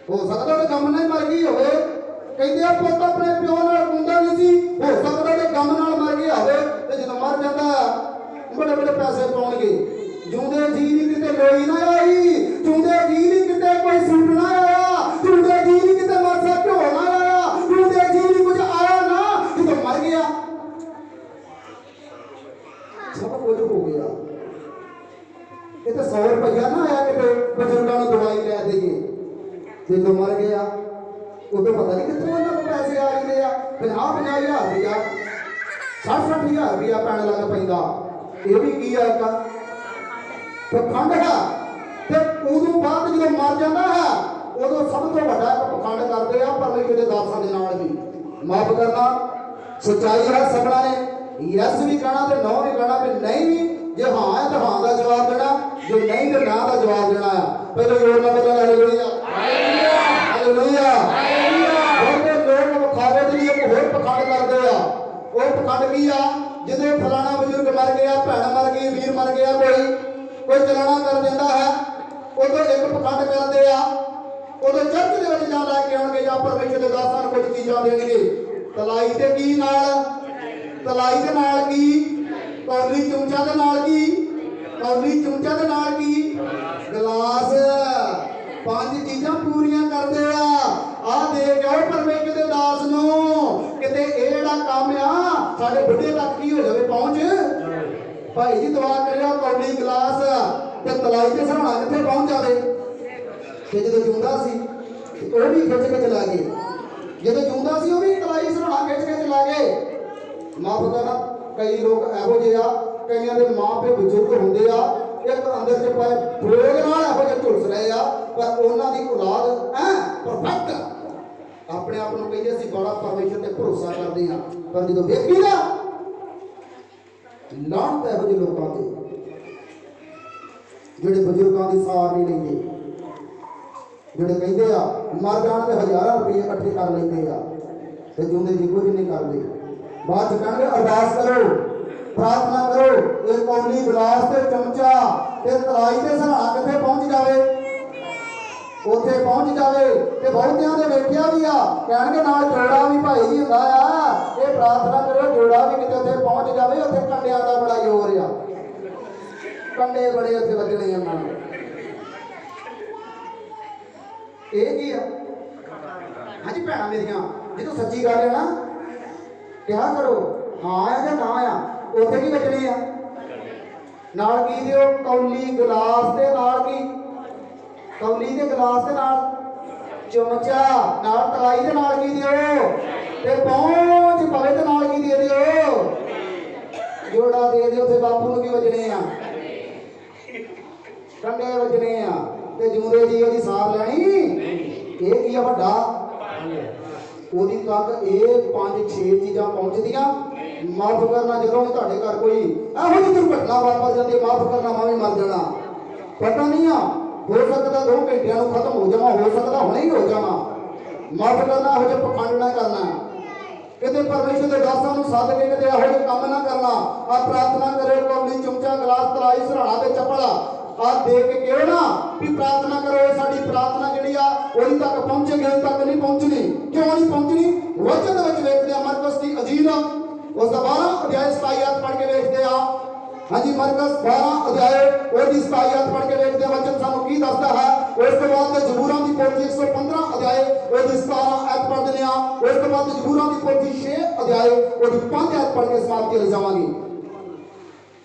ਹੋ ਸਕਦਾ ਤੇ ਗਮ ਨਾਲ ਮਰ ਗਈ ਹੋਵੇ। ਕਹਿੰਦੇ ਆ ਪੁੱਤ ਆਪਣੇ ਪਿਓ ਨਾਲ ਗੁੰਦਾ ਨਹੀਂ ਸੀ, ਹੋ ਸਕਦਾ ਤੇ ਗਮ ਨਾਲ ਮਰ ਗਿਆ ਹੋਵੇ। ਤੇ ਜਦੋਂ ਮਰ ਜਾਂਦਾ ਬੜੇ ਬੜੇ ਪੈਸੇ ਪਾਉਣਗੇ। ਜਿਉਂਦੇ ਜੀ ਨਹੀਂ ਕਿਤੇ ਲੋਈ ਨਾ ਆਈ, ਜਿਉਂਦੇ ਜੀ ਨਹੀਂ ਕਿਤੇ ਕੋਈ ਸੂਟ ਨਾ ਆਇਆ, ਜਿਉਂਦੇ ਜੀ ਨਹੀਂ ਕਿਤੇ ਮਰਸਾ ਢੋ ਨਾ ਆਇਆ, ਜਿਉਂਦੇ ਜੀ ਨਹੀਂ ਕੁਝ ਆਇਆ ਨਾ। ਜਦੋਂ ਮਰ ਗਿਆ ਸਭ ਕੁਝ ਹੋ ਗਿਆ। ਇਹ ਤਾਂ 100 ਰੁਪਇਆ ਨਾ ਆਇਆ ਕਿਤੇ ਬਜ਼ੁਰਗਾਂ ਨੂੰ ਦਵਾਈ ਲੈ ਦੇਈਏ। ਜਦੋਂ ਮਰ ਗਿਆ ਉਦੋਂ ਪਤਾ ਨਹੀਂ ਕਿੱਥੋਂ ਉਹਨਾਂ ਕੋਲ ਪੈਸੇ ਆ ਜਾਂਦੇ ਆ। 50,000 ਰੁਪਇਆ 60,000 ਰੁਪਇਆ ਪੈਣ ਲੱਗ ਪੈਂਦਾ। ਇਹ ਵੀ ਕੀ ਆ ਇੱਕ ਪਖੰਡ ਹੈ। ਤੇ ਉਦੋਂ ਬਾਅਦ ਜਦੋਂ ਮਰ ਜਾਂਦਾ ਹੈ ਉਦੋਂ ਸਭ ਤੋਂ ਵੱਡਾ ਇੱਕ ਪਖੰਡ ਕਰਦੇ ਆ ਪਰਮੇਸ਼ਰ ਦੇ ਦਾਸਾਂ ਦੇ ਨਾਲ ਵੀ। ਮਾਫ ਕਰਨਾ ਸੱਚਾਈ ਹੈ। ਸਭਨਾਂ ਨੇ ਯੈਸ ਵੀ ਕਹਿਣਾ ਤੇ ਨੋ ਵੀ ਕਹਿਣਾ, ਵੀ ਨਹੀਂ ਵੀ ਜੇ ਹਾਂ ਹੈ ਤਾਂ ਹਾਂ ਦਾ ਜਵਾਬ ਦੇਣਾ, ਜੇ ਨਹੀਂ ਤੇ ਨਾ ਦਾ ਜਵਾਬ ਦੇਣਾ ਆ। ਪਹਿਲਾਂ ਜੋਰ ਨਾਲ ਬੋਲਣਾ ਹਾਲੇਲੂਇਆ ਹਾਲੇਲੂਇਆ। ਬਹੁਤੇ ਲੋਕ ਵਿਖਾਵੇ ਦੇ ਲਈ ਇੱਕ ਹੋਰ ਪਖੰਡ ਕਰਦੇ ਆ। ਉਹ ਪਖੰਡ ਕੀ ਆ? ਜਦੋਂ ਫਲਾਣਾ ਬਜ਼ੁਰਗ ਮਰ ਗਿਆ, ਭੈਣ ਮਰ ਗਈ, ਵੀਰ ਮਰ ਗਿਆ, ਕੋਈ ਚਲਾਣਾ ਕਰ ਦਿੰਦਾ ਹੈ, ਉਦੋਂ ਇੱਕ ਪਖੰਡ ਕਰਦੇ ਆ। ਉਦੋਂ ਚਰਚ ਦੇ ਵਿੱਚ ਜਾ ਲੈ ਕੇ ਆਉਣਗੇ ਜਾਂ ਪਰਮੇਸ਼ਰ ਦੇ ਦਾਸਾਂ ਨੂੰ ਕੁਝ ਚੀਜ਼ਾਂ ਦੇਣਗੇ। ਤਲਾਈ ਤੇ ਕੀ ਨਾਲ? ਤਲਾਈ ਦੇ ਨਾਲ ਕੀ? ਕੌਲੀ ਚਮਚਾ ਦੇ ਨਾਲ ਕੀ? ਕੌਲੀ ਚਮਚਾ ਦੇ ਨਾਲ ਕੀ? ਗਲਾਸ। 5 ਚੀਜ਼ਾਂ ਪੂਰੀਆਂ ਕਰਦੇ ਆ। ਆਹ ਦੇ ਕੇ ਆਓ ਪਰਮੇਸ਼ਰ ਦੇ ਦਾਸ ਨੂੰ। ਕਿਤੇ ਇਹ ਜਿਹੜਾ ਕੰਮ ਆ ਸਾਡੇ ਬੁੱਢੇ ਤੱਕ ਕੀ ਹੋ ਜਾਵੇ ਪਹੁੰਚ। ਭਾਈ ਜੀ ਦੁਆ ਕਰਿਓ ਕੌਲੀ ਗਲਾਸ ਤੇ ਤਲਾਈ ਤੇ ਸਰਾਣਾ ਕਿੱਥੇ ਪਹੁੰਚ ਜਾਵੇ। ਤੇ ਜਦੋਂ ਜਿਉਂਦਾ ਸੀ ਉਹ ਵੀ ਖਿੱਚ ਕੇ ਚਲਾ ਗਏ। ਜਦੋਂ ਜਿਉਂਦਾ ਸੀ ਉਹ ਵੀ ਤਲਾਈ ਸਰਾਣਾ ਖਿੱਚ ਕੇ ਚਲਾ ਗਏ। ਮਾਫ ਕਰਨਾ ਕਈ ਲੋਕ ਇਹੋ ਜਿਹੇ ਆ, ਕਈਆਂ ਦੇ ਮਾਂ ਪਿਓ ਬਜ਼ੁਰਗ ਹੁੰਦੇ ਆ, ਇੱਕ ਅੰਦਰ ਚ ਪਏ ਫਰੋਗ ਨਾਲ ਇਹੋ ਜਿਹੇ ਝੁਲਸ ਰਹੇ ਆ, ਪਰ ਉਹਨਾਂ ਦੀ ਔਲਾਦ ਪਰਫੈਕਟ ਆਪਣੇ ਆਪ ਨੂੰ ਕਹਿੰਦੇ ਅਸੀਂ ਬੜਾ ਪਰਮੇਸ਼ਰ ਤੇ ਭਰੋਸਾ ਕਰਦੇ ਆ। ਪਰ ਜਦੋਂ ਵੇਖੀ ਨਾ ਲਾਂਟ ਇਹੋ ਜਿਹੇ ਲੋਕਾਂ ਦੇ ਜਿਹੜੇ ਬਜ਼ੁਰਗਾਂ ਦੀ ਸਾਰ ਨਹੀਂ ਲੈਂਦੇ, ਜਿਹੜੇ ਕਹਿੰਦੇ ਆ ਮਰ ਜਾਣ ਤੇ ਹਜ਼ਾਰਾਂ ਰੁਪਏ ਇਕੱਠੇ ਕਰ ਲੈਂਦੇ ਆ ਤੇ ਜਿਉਂਦੇ ਜੀ ਕੁਝ ਨਹੀਂ ਕਰਦੇ। ਬਾਅਦ ਚ ਕਹਿਣਗੇ ਅਰਦਾਸ ਕਰੋ, ਪ੍ਰਾਰਥਨਾ ਕਰੋ। ਇਹ ਕੌਲੀ ਗਲਾਸ ਤੇ ਚਮਚਾ ਤੇ ਤਲਾਈ ਤੇ ਸਰਾਣਾ ਕਿੱਥੇ ਪਹੁੰਚ ਜਾਵੇ, ਉੱਥੇ ਪਹੁੰਚ ਜਾਵੇ। ਤੇ ਬਹੁਤਿਆਂ ਦੇ ਵੇਖਿਆ ਵੀ ਆ, ਕਹਿਣਗੇ ਨਾਲ ਜੋੜਾ ਵੀ ਭਾਈ ਜੀ ਹੁੰਦਾ ਆ। ਇਹ ਪ੍ਰਾਰਥਨਾ ਕਰੋ ਜੋੜਾ ਵੀ ਕਿਤੇ ਉੱਥੇ ਪਹੁੰਚ ਜਾਵੇ। ਉੱਥੇ ਕੰਡਿਆਂ ਦਾ ਬੜਾ ਜ਼ੋਰ ਆ, ਕੰਡੇ ਬੜੇ ਉੱਥੇ ਵੱਜਣੇ ਉਹਨਾਂ ਨੂੰ। ਇਹ ਕੀ ਆ? ਹਾਂਜੀ ਭੈਣਾਂ ਮੇਰੀਆਂ, ਜਦੋਂ ਸੱਚੀ ਗੱਲ ਹੈ ਨਾ ਕਿਹਾ ਕਰੋ, ਹਾਂ ਆ ਜਾਂ ਨਾ ਆ। ਉੱਥੇ ਕੀ ਵੱਜਣੇ ਆ? ਨਾਲ ਕੀ ਦਿਓ? ਕੌਲੀ ਗਲਾਸ ਦੇ ਨਾਲ ਕੀ? ਕੌਲੀ ਦੇ ਗਲਾਸ ਦੇ ਨਾਲ ਚਮਚਾ, ਨਾਲ ਤਲਾਈ ਦੇ ਨਾਲ ਕੀ ਦਿਓ? ਤੇ ਪਹੁੰਚ ਪਵੇ ਤੇ ਨਾਲ ਕੀ ਦੇ ਦਿਓ? ਜੋੜਾ ਦੇ ਦਿਓ। ਤੇ ਬਾਪੂ ਨੂੰ ਕੀ ਵੱਜਣੇ ਆ? ਕੰਡੇ ਵੱਜਣੇ ਆ। ਤੇ ਜਿਉਂਦੇ ਜੀ ਉਹਦੀ ਸਾਰ ਲੈਣੀ। ਇਹ ਕੀ ਆ ਵੱਡਾ? ਉਹਦੀ ਤੱਕ ਇਹ 5-6 ਚੀਜ਼ਾਂ ਪਹੁੰਚਦੀਆਂ। ਮਾਫ ਕਰਨਾ ਜਦੋਂ ਤੁਹਾਡੇ ਘਰ ਕੋਈ ਇਹੋ ਜਿਹੀ ਦੁਰਘਟਨਾ ਵਾਪਰ ਜਾਂਦੀ, ਮਾਫ ਕਰਨਾ ਮੈਂ ਵੀ ਮਰ ਜਾਣਾ। ਪਤਾ ਨਹੀਂ ਆ, ਹੋ ਸਕਦਾ 2 ਘੰਟਿਆਂ ਨੂੰ ਖਤਮ ਹੋ ਜਾਵਾਂ, ਹੋ ਸਕਦਾ ਹੁਣੇ ਹੀ ਹੋ ਜਾਵਾਂ। ਮਾਫ ਕਰਨਾ ਇਹੋ ਜਿਹਾ ਪਖੰਡ ਨਾ ਕਰਨਾ। ਕਿਤੇ ਪਰਮੇਸ਼ਰ ਦੇ ਦਾਸਾਂ ਨੂੰ ਸੱਦ ਕੇ ਕਿਤੇ ਇਹੋ ਜਿਹੇ ਕੰਮ ਨਾ ਕਰਨਾ। ਆ ਪ੍ਰਾਰਥਨਾ ਕਰੇ ਕੌਲੀ ਚਮਚਾ ਗਲਾਸ ਤਲਾਈ ਸਰਾਣਾ ਤੇ ਚੱਪਲ ਆ ਦੇ ਕੇ ਕਿਉਂ ਨਾ ਵੀ ਪ੍ਰਾਰਥਨਾ ਕਰੋ। ਇਹ ਸਾਡੀ ਪ੍ਰਾਰਥਨਾ ਜਿਹੜੀ ਆ ਉਹਦੀ ਤੱਕ ਪਹੁੰਚੇਗੀ, ਉਹਦੀ ਤੱਕ ਨਹੀਂ ਪਹੁੰਚਣੀ। ਕਿਉਂ ਨਹੀਂ ਪਹੁੰਚਣੀ? ਵਚਨ ਦੇ ਵਿੱਚ ਵੇਖਦੇ ਆ ਮਰਕਸ ਦੀ ਅੰਜੀਲ ਉਸ ਦਾ 12 ਅਧਿਆਇ 27 ਆਇਤ ਪੜ੍ਹ ਕੇ ਵੇਖਦੇ ਆ। ਹਾਂਜੀ ਮਰਕਸ 12 ਅਧਿਆਇ ਉਹਦੀ 27 ਆਇਤ ਪੜ੍ਹ ਕੇ ਵੇਖਦੇ ਆ ਵਚਨ ਸਾਨੂੰ ਕੀ ਦੱਸਦਾ ਹੈ। ਉਸ ਤੋਂ ਬਾਅਦ ਤੇ ਜ਼ਬੂਰਾਂ ਦੀ ਪੋਥੀ 115 ਅਧਿਆਇ ਉਹਦੀ 17 ਆਇਤ ਪੜ੍ਹਦੇ ਆ। ਉਸ ਤੋਂ ਬਾਅਦ ਜ਼ਬੂਰਾਂ ਦੀ ਪੋਥੀ 6 ਅਧਿਆਇ ਉਹਦੀ 5 ਆਇਤ ਪੜ੍ਹ ਕੇ ਸਮਾਪਤੀ ਲੈ ਜਾਵਾਂਗੇ।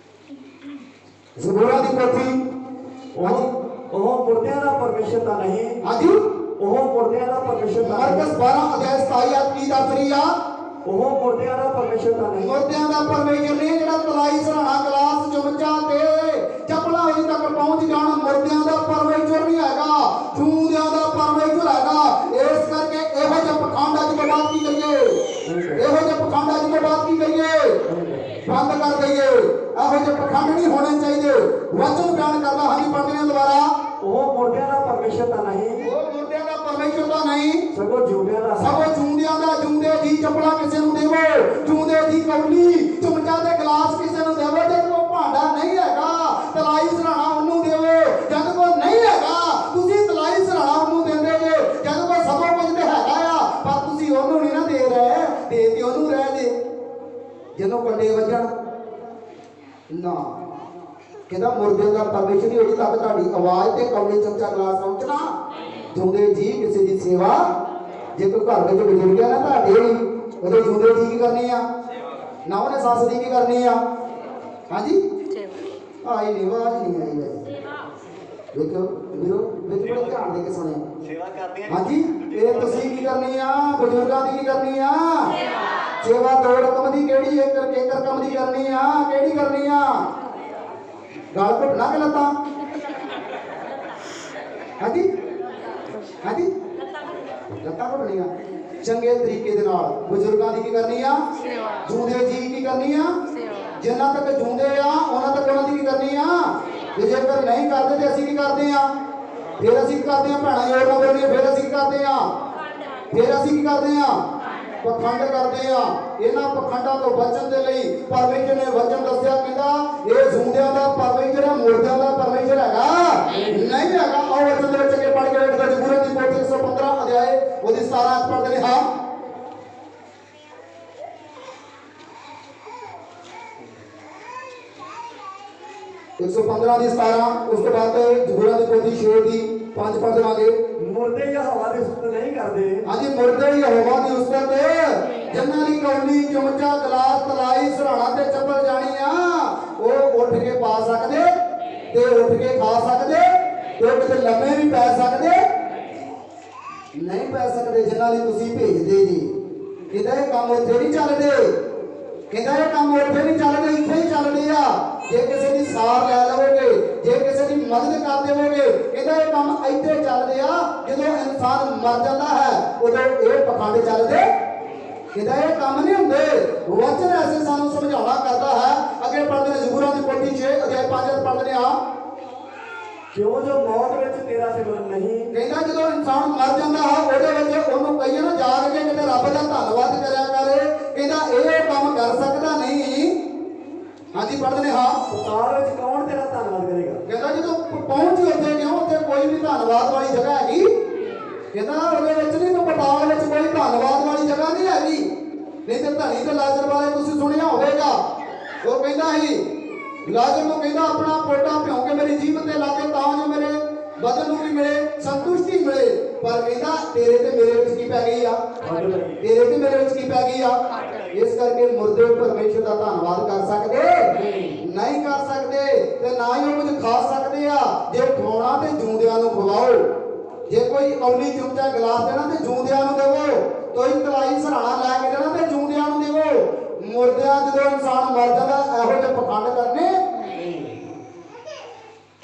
ਜ਼ਬੂਰਾਂ ਦੀ ਪੋਥੀ ਉਹ ਮੁਰਦਿਆਂ ਦਾ ਪਰਮੇਸ਼ਰ ਤਾਂ ਨਹੀਂ। ਹਾਂਜੀ ਉਹ ਮੁਰਦਿਆਂ ਦਾ ਪਰਮੇਸ਼ਰ ਤਾਂ ਮਰਕਸ 12 ਅਧਿਆਇ 27 ਆਇਤ ਕੀ ਦੱਸ ਰਹੀ ਆ? ਉਹ ਮੁਰਦਿਆਂ ਦਾ ਪਰਮੇਸ਼ਰ ਤਾਂ ਨਹੀਂ। ਮੁਰਦਿਆਂ ਦਾ ਪਰਮੇਸ਼ਰ ਨੇ ਜਿਹੜਾ ਤਲਾਈ ਸਰਾਣਾ ਗਲਾਸ ਚਮਚਾ ਤੇ ਚੱਪਲਾਂ ਉਹਦੀ ਤੱਕ ਪਹੁੰਚ ਜਾਣ। ਮੁਰਦਿਆਂ ਦਾ ਪਰਮੇਸ਼ਰ ਨਹੀਂ ਹੈਗਾ, ਜਿਉਂਦਿਆਂ ਦਾ ਪਰਮੇਸ਼ਰ ਹੈਗਾ। ਇਸ ਕਰਕੇ ਇਹੋ ਜਿਹਾ ਪਖੰਡ ਅੱਜ ਤੋਂ ਬਾਅਦ ਕੀ ਕਰੀਏ? ਇਹੋ ਜਿਹਾ ਪਖੰਡ ਅੱਜ ਤੋਂ ਬਾਅਦ ਕੀ ਕਰੀਏ? ਬੰਦ ਕਰ ਦਈਏ। ਇਹੋ ਜਿਹੇ ਪਖੰਡ ਨਹੀਂ ਹੋਣੇ ਚਾਹੀਦੇ। ਵਚਨ ਬਿਆਨ ਕਰਦਾ। ਹਾਂਜੀ ਪੜ੍ਹਦੇ ਹਾਂ ਦੁਬਾਰਾ। ਉਹ ਮੁਰਦਿਆਂ ਦਾ ਪਰਮੇਸ਼ਰ ਤਾਂ ਨਹੀਂ। ਉਹ ਮੁਰਦਿਆਂ ਦਾ ਪਰਮੇਸ਼ਰ ਤਾਂ ਨਹੀਂ, ਸਗੋਂ ਜਿਉਂਦਿਆਂ ਦਾ। ਸਗੋਂ ਜਿਉਂਦਿਆਂ ਦਾ। ਜਿਉਂਦੇ ਦੀ ਚੱਪਲਾਂ ਕਿਸੇ ਨੂੰ ਦੇਵੋ, ਜਿਉਂਦੇ ਦੀ ਕੌਲੀ ਚਮਚਾ ਤੇ ਗਲਾਸ ਕਿਸੇ ਨੂੰ ਦੇਵੋ। ਜੇ ਕੋਈ ਭਾਂਡਾ ਨਹੀਂ ਹੈਗਾ ਤਲਾਈ ਸਰਾਣਾ ਉਹਨੂੰ ਦੇਵੋ। ਜਦ ਕੋਈ ਨਹੀਂ ਹੈਗਾ ਤੁਸੀਂ ਤਲਾਈ ਸਰਾਣਾ ਉਹਨੂੰ ਦਿੰਦੇ ਜੇ। ਜਦ ਜਿਹਨੂੰ ਕੰਡੇ ਵੱਜਣ ਨਾ ਕਹਿੰਦਾ ਮੁਰਦੇ ਦਾ ਪਰਮੇਸ਼ਰ ਹੀ ਉਦੋਂ ਤੱਕ ਤੁਹਾਡੀ ਆਵਾਜ਼ ਤੇ ਕੌਲੀ ਚਮਚਾ ਗਲਾਸ ਪਹੁੰਚਣਾ ਜਿਉਂਦੇ ਜੀ ਕਿਸੇ ਦੀ ਸੇਵਾ। ਜੇ ਕੋਈ ਘਰ ਵਿੱਚ ਬਜ਼ੁਰਗ ਹੈ ਨਾ ਤੁਹਾਡੇ ਉਹਦੇ ਜਿਉਂਦੇ ਜੀ ਕੀ ਕਰਨੀ ਆ ਨਾ ਉਹਨੇ ਸੱਸ ਦੀ ਕੀ ਕਰਨੀ ਆ ਹਾਂਜੀ ਆਈ ਨਹੀਂ ਆਵਾਜ਼ ਨਹੀਂ ਆਈ ਵੈਸੇ ਵੇਖੋ ਵੀਰੋ ਵਿੱਚ ਬੜਾ ਧਿਆਨ ਦੇ ਕੇ ਸੁਣਿਓ ਸੇਵਾ ਕਰਦੇ ਆ ਹਾਂਜੀ ਇਹ ਤੁਸੀਂ ਕੀ ਕਰਨੀ ਆ ਬਜ਼ੁਰਗਾਂ ਦੀ ਕੀ ਕਰਨੀ ਆ ਸੇਵਾ ਦੋ ਰਕਮ ਦੀ ਕਿਹੜੀ ਇੱਕ ਰਕਮ ਦੀ ਕਰਨੀ ਆ ਕਿਹੜੀ ਕਰਨੀ ਆ ਗਲ ਘੁੱਟਣਾ ਕਿ ਲੱਤਾਂ ਹਾਂਜੀ ਹਾਂਜੀ ਲੱਤਾਂ ਘੁੱਟਣੀਆਂ ਚੰਗੇ ਤਰੀਕੇ ਦੇ ਨਾਲ ਬਜ਼ੁਰਗਾਂ ਦੀ ਕੀ ਕਰਨੀ ਆ ਜੂਦੇ ਜੀ ਕੀ ਕਰਨੀ ਆ ਜਿੰਨਾ ਤੱਕ ਜੂਦੇ ਆ ਉਹਨਾਂ ਤੱਕ ਉਹਨਾਂ ਦੀ ਕੀ ਕਰਨੀ ਆ ਤੇ ਜੇਕਰ ਨਹੀਂ ਕਰਦੇ ਤੇ ਅਸੀਂ ਕੀ ਕਰਦੇ ਆ ਫਿਰ ਅਸੀਂ ਕੀ ਕਰਦੇ ਆ ਭੈਣਾਂ ਯੋਰ ਨਾ ਬੋਲੀਏ ਫਿਰ ਅਸੀਂ ਕੀ ਕਰਦੇ ਆ ਫਿਰ ਅਸੀਂ ਕੀ ਕਰਦੇ ਆ ਪਖੰਡ ਕਰਦੇ ਆ। ਇਹਨਾਂ ਪਖੰਡਾਂ ਤੋਂ ਬਚਣ ਦੇ ਲਈ ਪਰਮੇਸ਼ਰ ਨੇ ਵਚਨ ਦੱਸਿਆ ਕਹਿੰਦਾ ਇਹ ਜ਼ੂੰਦਿਆਂ ਦਾ ਪਰਮੇਸ਼ਰ ਹੈ ਮੁਰਦਿਆਂ ਦਾ ਪਰਮੇਸ਼ਰ ਹੈਗਾ ਨਹੀਂ ਹੈਗਾ। ਆਓ ਵਚਨ ਦੇ ਵਿੱਚ ਅੱਗੇ ਪੜ੍ਹ ਕੇ ਵੇਖਦੇ ਜਬੂਰ ਦੀ ਪੋਥੀ 115 ਅਧਿਆਏ ਉਹਦੀ 17 ਆਇਤ ਪੜ੍ਹਦੇ ਨੇ। ਹਾਂ 115 ਦੀ 17 ਉਸ ਤੋਂ ਬਾਅਦ ਜਬੂਰਾਂ ਦੀ ਪੋਥੀ 6 ਦੀ 5 ਪੜ੍ਹ ਦੇਵਾਂਗੇ। ਮੁਰਦੇ ਯਹੋਵਾ ਦੀ ਉਸਤਤ ਨਹੀਂ ਕਰਦੇ ਹਾਂਜੀ ਮੁਰਦੇ ਯਹੋਵਾ ਦੀ ਉਸਤਤ ਜਿਨ੍ਹਾਂ ਦੀ ਕੌਲੀ ਚਮਚਾ ਗਲਾਸ ਤਲਾਈ ਸਰਾਣਾ ਤੇ ਚੱਪਲ ਜਾਣੀ ਆ ਉਹ ਉੱਠ ਕੇ ਪਾ ਸਕਦੇ ਤੇ ਉੱਠ ਕੇ ਖਾ ਸਕਦੇ ਤੇ ਕਿਤੇ ਲੰਮੇ ਵੀ ਪੈ ਸਕਦੇ ਨਹੀਂ ਪੈ ਸਕਦੇ ਜਿਨ੍ਹਾਂ ਲਈ ਤੁਸੀਂ ਭੇਜਦੇ ਜੀ। ਕਹਿੰਦਾ ਇਹ ਕੰਮ ਉੱਥੇ ਨਹੀਂ ਚੱਲਦੇ ਕਹਿੰਦਾ ਇਹ ਕੰਮ ਉੱਥੇ ਨਹੀਂ ਚੱਲਦੇ ਇੱਥੇ ਹੀ ਚੱਲਦੇ ਆ। ਜੇ ਕਿਸੇ ਦੀ ਸਾਰ ਲੈ ਲਵੋਗੇ ਜੇ ਕਿਸੇ ਦੀ ਮਦਦ ਕਰ ਦੇਵੋਗੇ ਕਹਿੰਦਾ ਇਹ ਕੰਮ ਇੱਥੇ ਚੱਲਦੇ ਆ। ਜਦੋਂ ਇਨਸਾਨ ਮਰ ਜਾਂਦਾ ਹੈ ਉਦੋਂ ਇਹ ਪਖੰਡ ਚੱਲਦੇ ਕਹਿੰਦਾ ਇਹ ਕੰਮ ਨਹੀਂ ਹੁੰਦੇ। ਵਚਨ ਐਸੇ ਸਾਨੂੰ ਸਮਝਾਉਣਾ ਕਰਦਾ ਹੈ। ਅੱਗੇ ਪੜ੍ਹਦੇ ਨੇ ਜ਼ਬੂਰਾਂ ਦੀ ਪੋਥੀ 6 ਅਧਿਆਇ 5 ਪੜ੍ਹਦੇ ਆ ਕਿਉਂ ਜੋ ਮੌਤ ਵਿੱਚ ਤੇਰਾ ਸਿਮਰਨ ਨਹੀਂ ਕਹਿੰਦਾ ਜਦੋਂ ਇਨਸਾਨ ਮਰ ਜਾਂਦਾ ਹੈ ਉਹਦੇ ਵਿੱਚ ਉਹਨੂੰ ਕਹੀਏ ਨਾ ਜਾ ਕੇ ਕਿਤੇ ਰੱਬ ਦਾ ਧੰਨਵਾਦ ਕਰਿਆ ਕਰੇ ਕਹਿੰਦਾ ਇਹ ਕੰਮ ਕਰ ਸਕਦਾ ਨਹੀਂ। ਹਾਂਜੀ ਪੜ੍ਹਦੇ ਨੇ। ਹਾਂ ਪਤਾਲ ਵਿੱਚ ਕੌਣ ਤੇਰਾ ਧੰਨਵਾਦ ਕਰੇਗਾ ਕਹਿੰਦਾ ਜਦੋਂ ਪਹੁੰਚ ਉੱਥੇ ਕਿਉਂ ਉੱਥੇ ਕੋਈ ਵੀ ਧੰਨਵਾਦ ਵਾਲੀ ਜਗ੍ਹਾ ਹੈਗੀ ਕਹਿੰਦਾ ਉਹਦੇ ਵਿੱਚ ਨਹੀਂ ਕੋਈ ਪਤਾਲ ਵਿੱਚ ਕੋਈ ਧੰਨਵਾਦ ਵਾਲੀ ਜਗ੍ਹਾ ਨਹੀਂ ਹੈਗੀ। ਨਹੀਂ ਤੇ ਧਨੀ ਤੇ ਲਾਜ਼ਰ ਬਾਰੇ ਤੁਸੀਂ ਸੁਣਿਆ ਹੋਵੇਗਾ। ਉਹ ਕਹਿੰਦਾ ਸੀ ਲਾਜ਼ਰ ਨੂੰ ਕਹਿੰਦਾ ਆਪਣਾ ਪੋਟਾ ਭਿਉਂ ਕੇ ਮੇਰੀ ਜੀਭ ਤੇ ਲਾ ਕੇ ਤਾਂ ਜੋ ਮੇਰੇ ਬਦਨ ਨੂੰ ਵੀ ਮਿਲੇ ਸੰਤੁਸ਼ਟੀ ਮਿਲੇ ਪਰ ਕਹਿੰਦਾ ਤੇਰੇ ਤੇ ਮੇਰੇ ਵਿੱਚ ਕੀ ਪੈ ਗਈ ਆ ਤੇਰੇ ਤੇ ਮੇਰੇ ਵਿੱਚ ਕੀ ਪੈ ਗਈ ਆ। ਇਸ ਕਰਕੇ ਮੁਰਦੇ ਪਰਮੇਸ਼ਰ ਦਾ ਧੰਨਵਾਦ ਕਰ ਸਕਦੇ ਨਹੀਂ ਕਰ ਸਕਦੇ ਤੇ ਨਾ ਹੀ ਉਹ ਕੁਝ ਖਾ ਸਕਦੇ ਆ। ਜੇ ਖਵਾਉਣਾ ਤੇ ਜੂੰਦਿਆਂ ਨੂੰ ਖਵਾਓ। ਜੇ ਕੋਈ ਕੌਲੀ ਚਮਚਾ ਗਲਾਸ ਦੇਣਾ ਤੇ ਜੂੰਦਿਆਂ ਨੂੰ ਦੇਵੋ ਕੋਈ ਤਲਾਈ ਸਰਾਣਾ ਲੈ ਕੇ ਦੇਣਾ ਤੇ ਜੂੰਦਿਆਂ ਨੂੰ ਦੇਵੋ। ਮੁਰਦਿਆਂ ਜਦੋਂ ਇਨਸਾਨ ਮਰ ਜਾਂਦਾ ਇਹੋ ਜਿਹੇ ਪਖੰਡ ਕਰਨੇ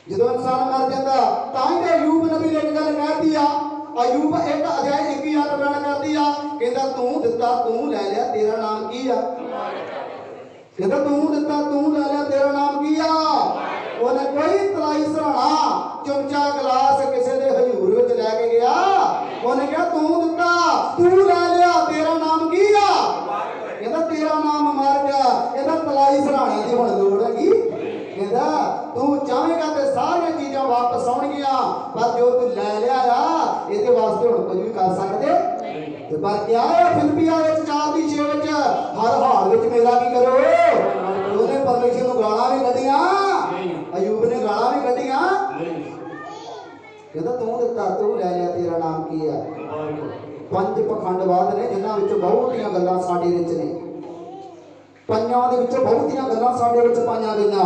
ਜਦੋਂ ਇਨਸਾਨ ਮਰ ਜਾਂਦਾ ਤਾਂ ਹੀ ਤੇ ਅਯੂਬ ਨਬੀ ਨੇ ਇੱਕ ਗੱਲ ਕਹਿਤੀ ਆ ਅਯੂਬ 1 ਅਧਿਆਇ 21 ਆਇਤ ਬਿਆਨ ਕਰਦੀ ਆ ਕਹਿੰਦਾ ਤੂੰ ਦਿੱਤਾ ਤੂੰ ਲੈ ਲਿਆ ਤੇਰਾ ਨਾਮ ਕੀ ਆ ਕਹਿੰਦਾ ਤੂੰ ਦਿੱਤਾ ਤੂੰ ਲੈ ਲਿਆ ਤੇਰਾ ਨਾਮ ਕੀ ਆ। ਉਹਨੇ ਕੋਈ ਤਲਾਈ ਸਰਾਣਾ ਚਮਚਾ ਗਲਾਸ ਕਿਸੇ ਦੇ ਹਜ਼ੂਰ ਵਿੱਚ ਲੈ ਕੇ ਗਿਆ ਉਹਨੇ ਕਿਹਾ ਤੂੰ ਦਿੱਤਾ ਤੂੰ ਲੈ ਲਿਆ ਤੇਰਾ ਨਾਮ ਕੀ ਆ ਕਹਿੰਦਾ ਤੇਰਾ ਨਾਮ ਮਰ ਗਿਆ। ਕਹਿੰਦਾ ਤਲਾਈ ਸਰਾਣੇ ਦੀ ਹੁਣ ਲੋੜ ਹੈਗੀ ਕਹਿੰਦਾ ਤੂੰ ਚਾਹੇਗਾ ਤੇ ਸਾਰੀਆਂ ਚੀਜ਼ਾਂ ਵਾਪਸ ਆਉਣਗੀਆਂ ਪਰ ਜੋ ਤੂੰ ਲੈ ਲਿਆ ਆ ਇਹਦੇ ਵਾਸਤੇ ਹੁਣ ਕੁਝ ਵੀ ਕਰ ਸਕਦੇ ਤੇ ਪਰ ਕਿਹਾ ਹੈ ਫਿਲਪੀਆਂ ਵਿੱਚ 4 ਦੀ 6 ਵਿੱਚ ਹਰ ਹਾਲ ਵਿੱਚ ਮੇਰਾ ਕੀ ਕਰੋ। ਉਹਨੇ ਪਰਮੇਸ਼ਰ ਨੂੰ ਗਾਲਾਂ ਵੀ ਕੱਢੀਆਂ ਅਯੂਬ ਨੇ ਗਾਲਾਂ ਵੀ ਕੱਢੀਆਂ ਕਹਿੰਦਾ ਤੂੰ ਦਿੱਤਾ ਤੂੰ ਲੈ ਲਿਆ ਤੇਰਾ ਨਾਮ ਕੀ ਆ। 5 ਪਖੰਡਵਾਦ ਨੇ ਜਿਨ੍ਹਾਂ ਵਿੱਚੋਂ ਬਹੁਤੀਆਂ ਗੱਲਾਂ ਸਾਡੇ ਵਿੱਚ ਨੇ ਪੰਜਾਂ ਦੇ ਵਿੱਚੋਂ ਬਹੁਤੀਆਂ ਗੱਲਾਂ ਸਾਡੇ ਵਿੱਚ ਪਾਈਆਂ ਗਈਆਂ।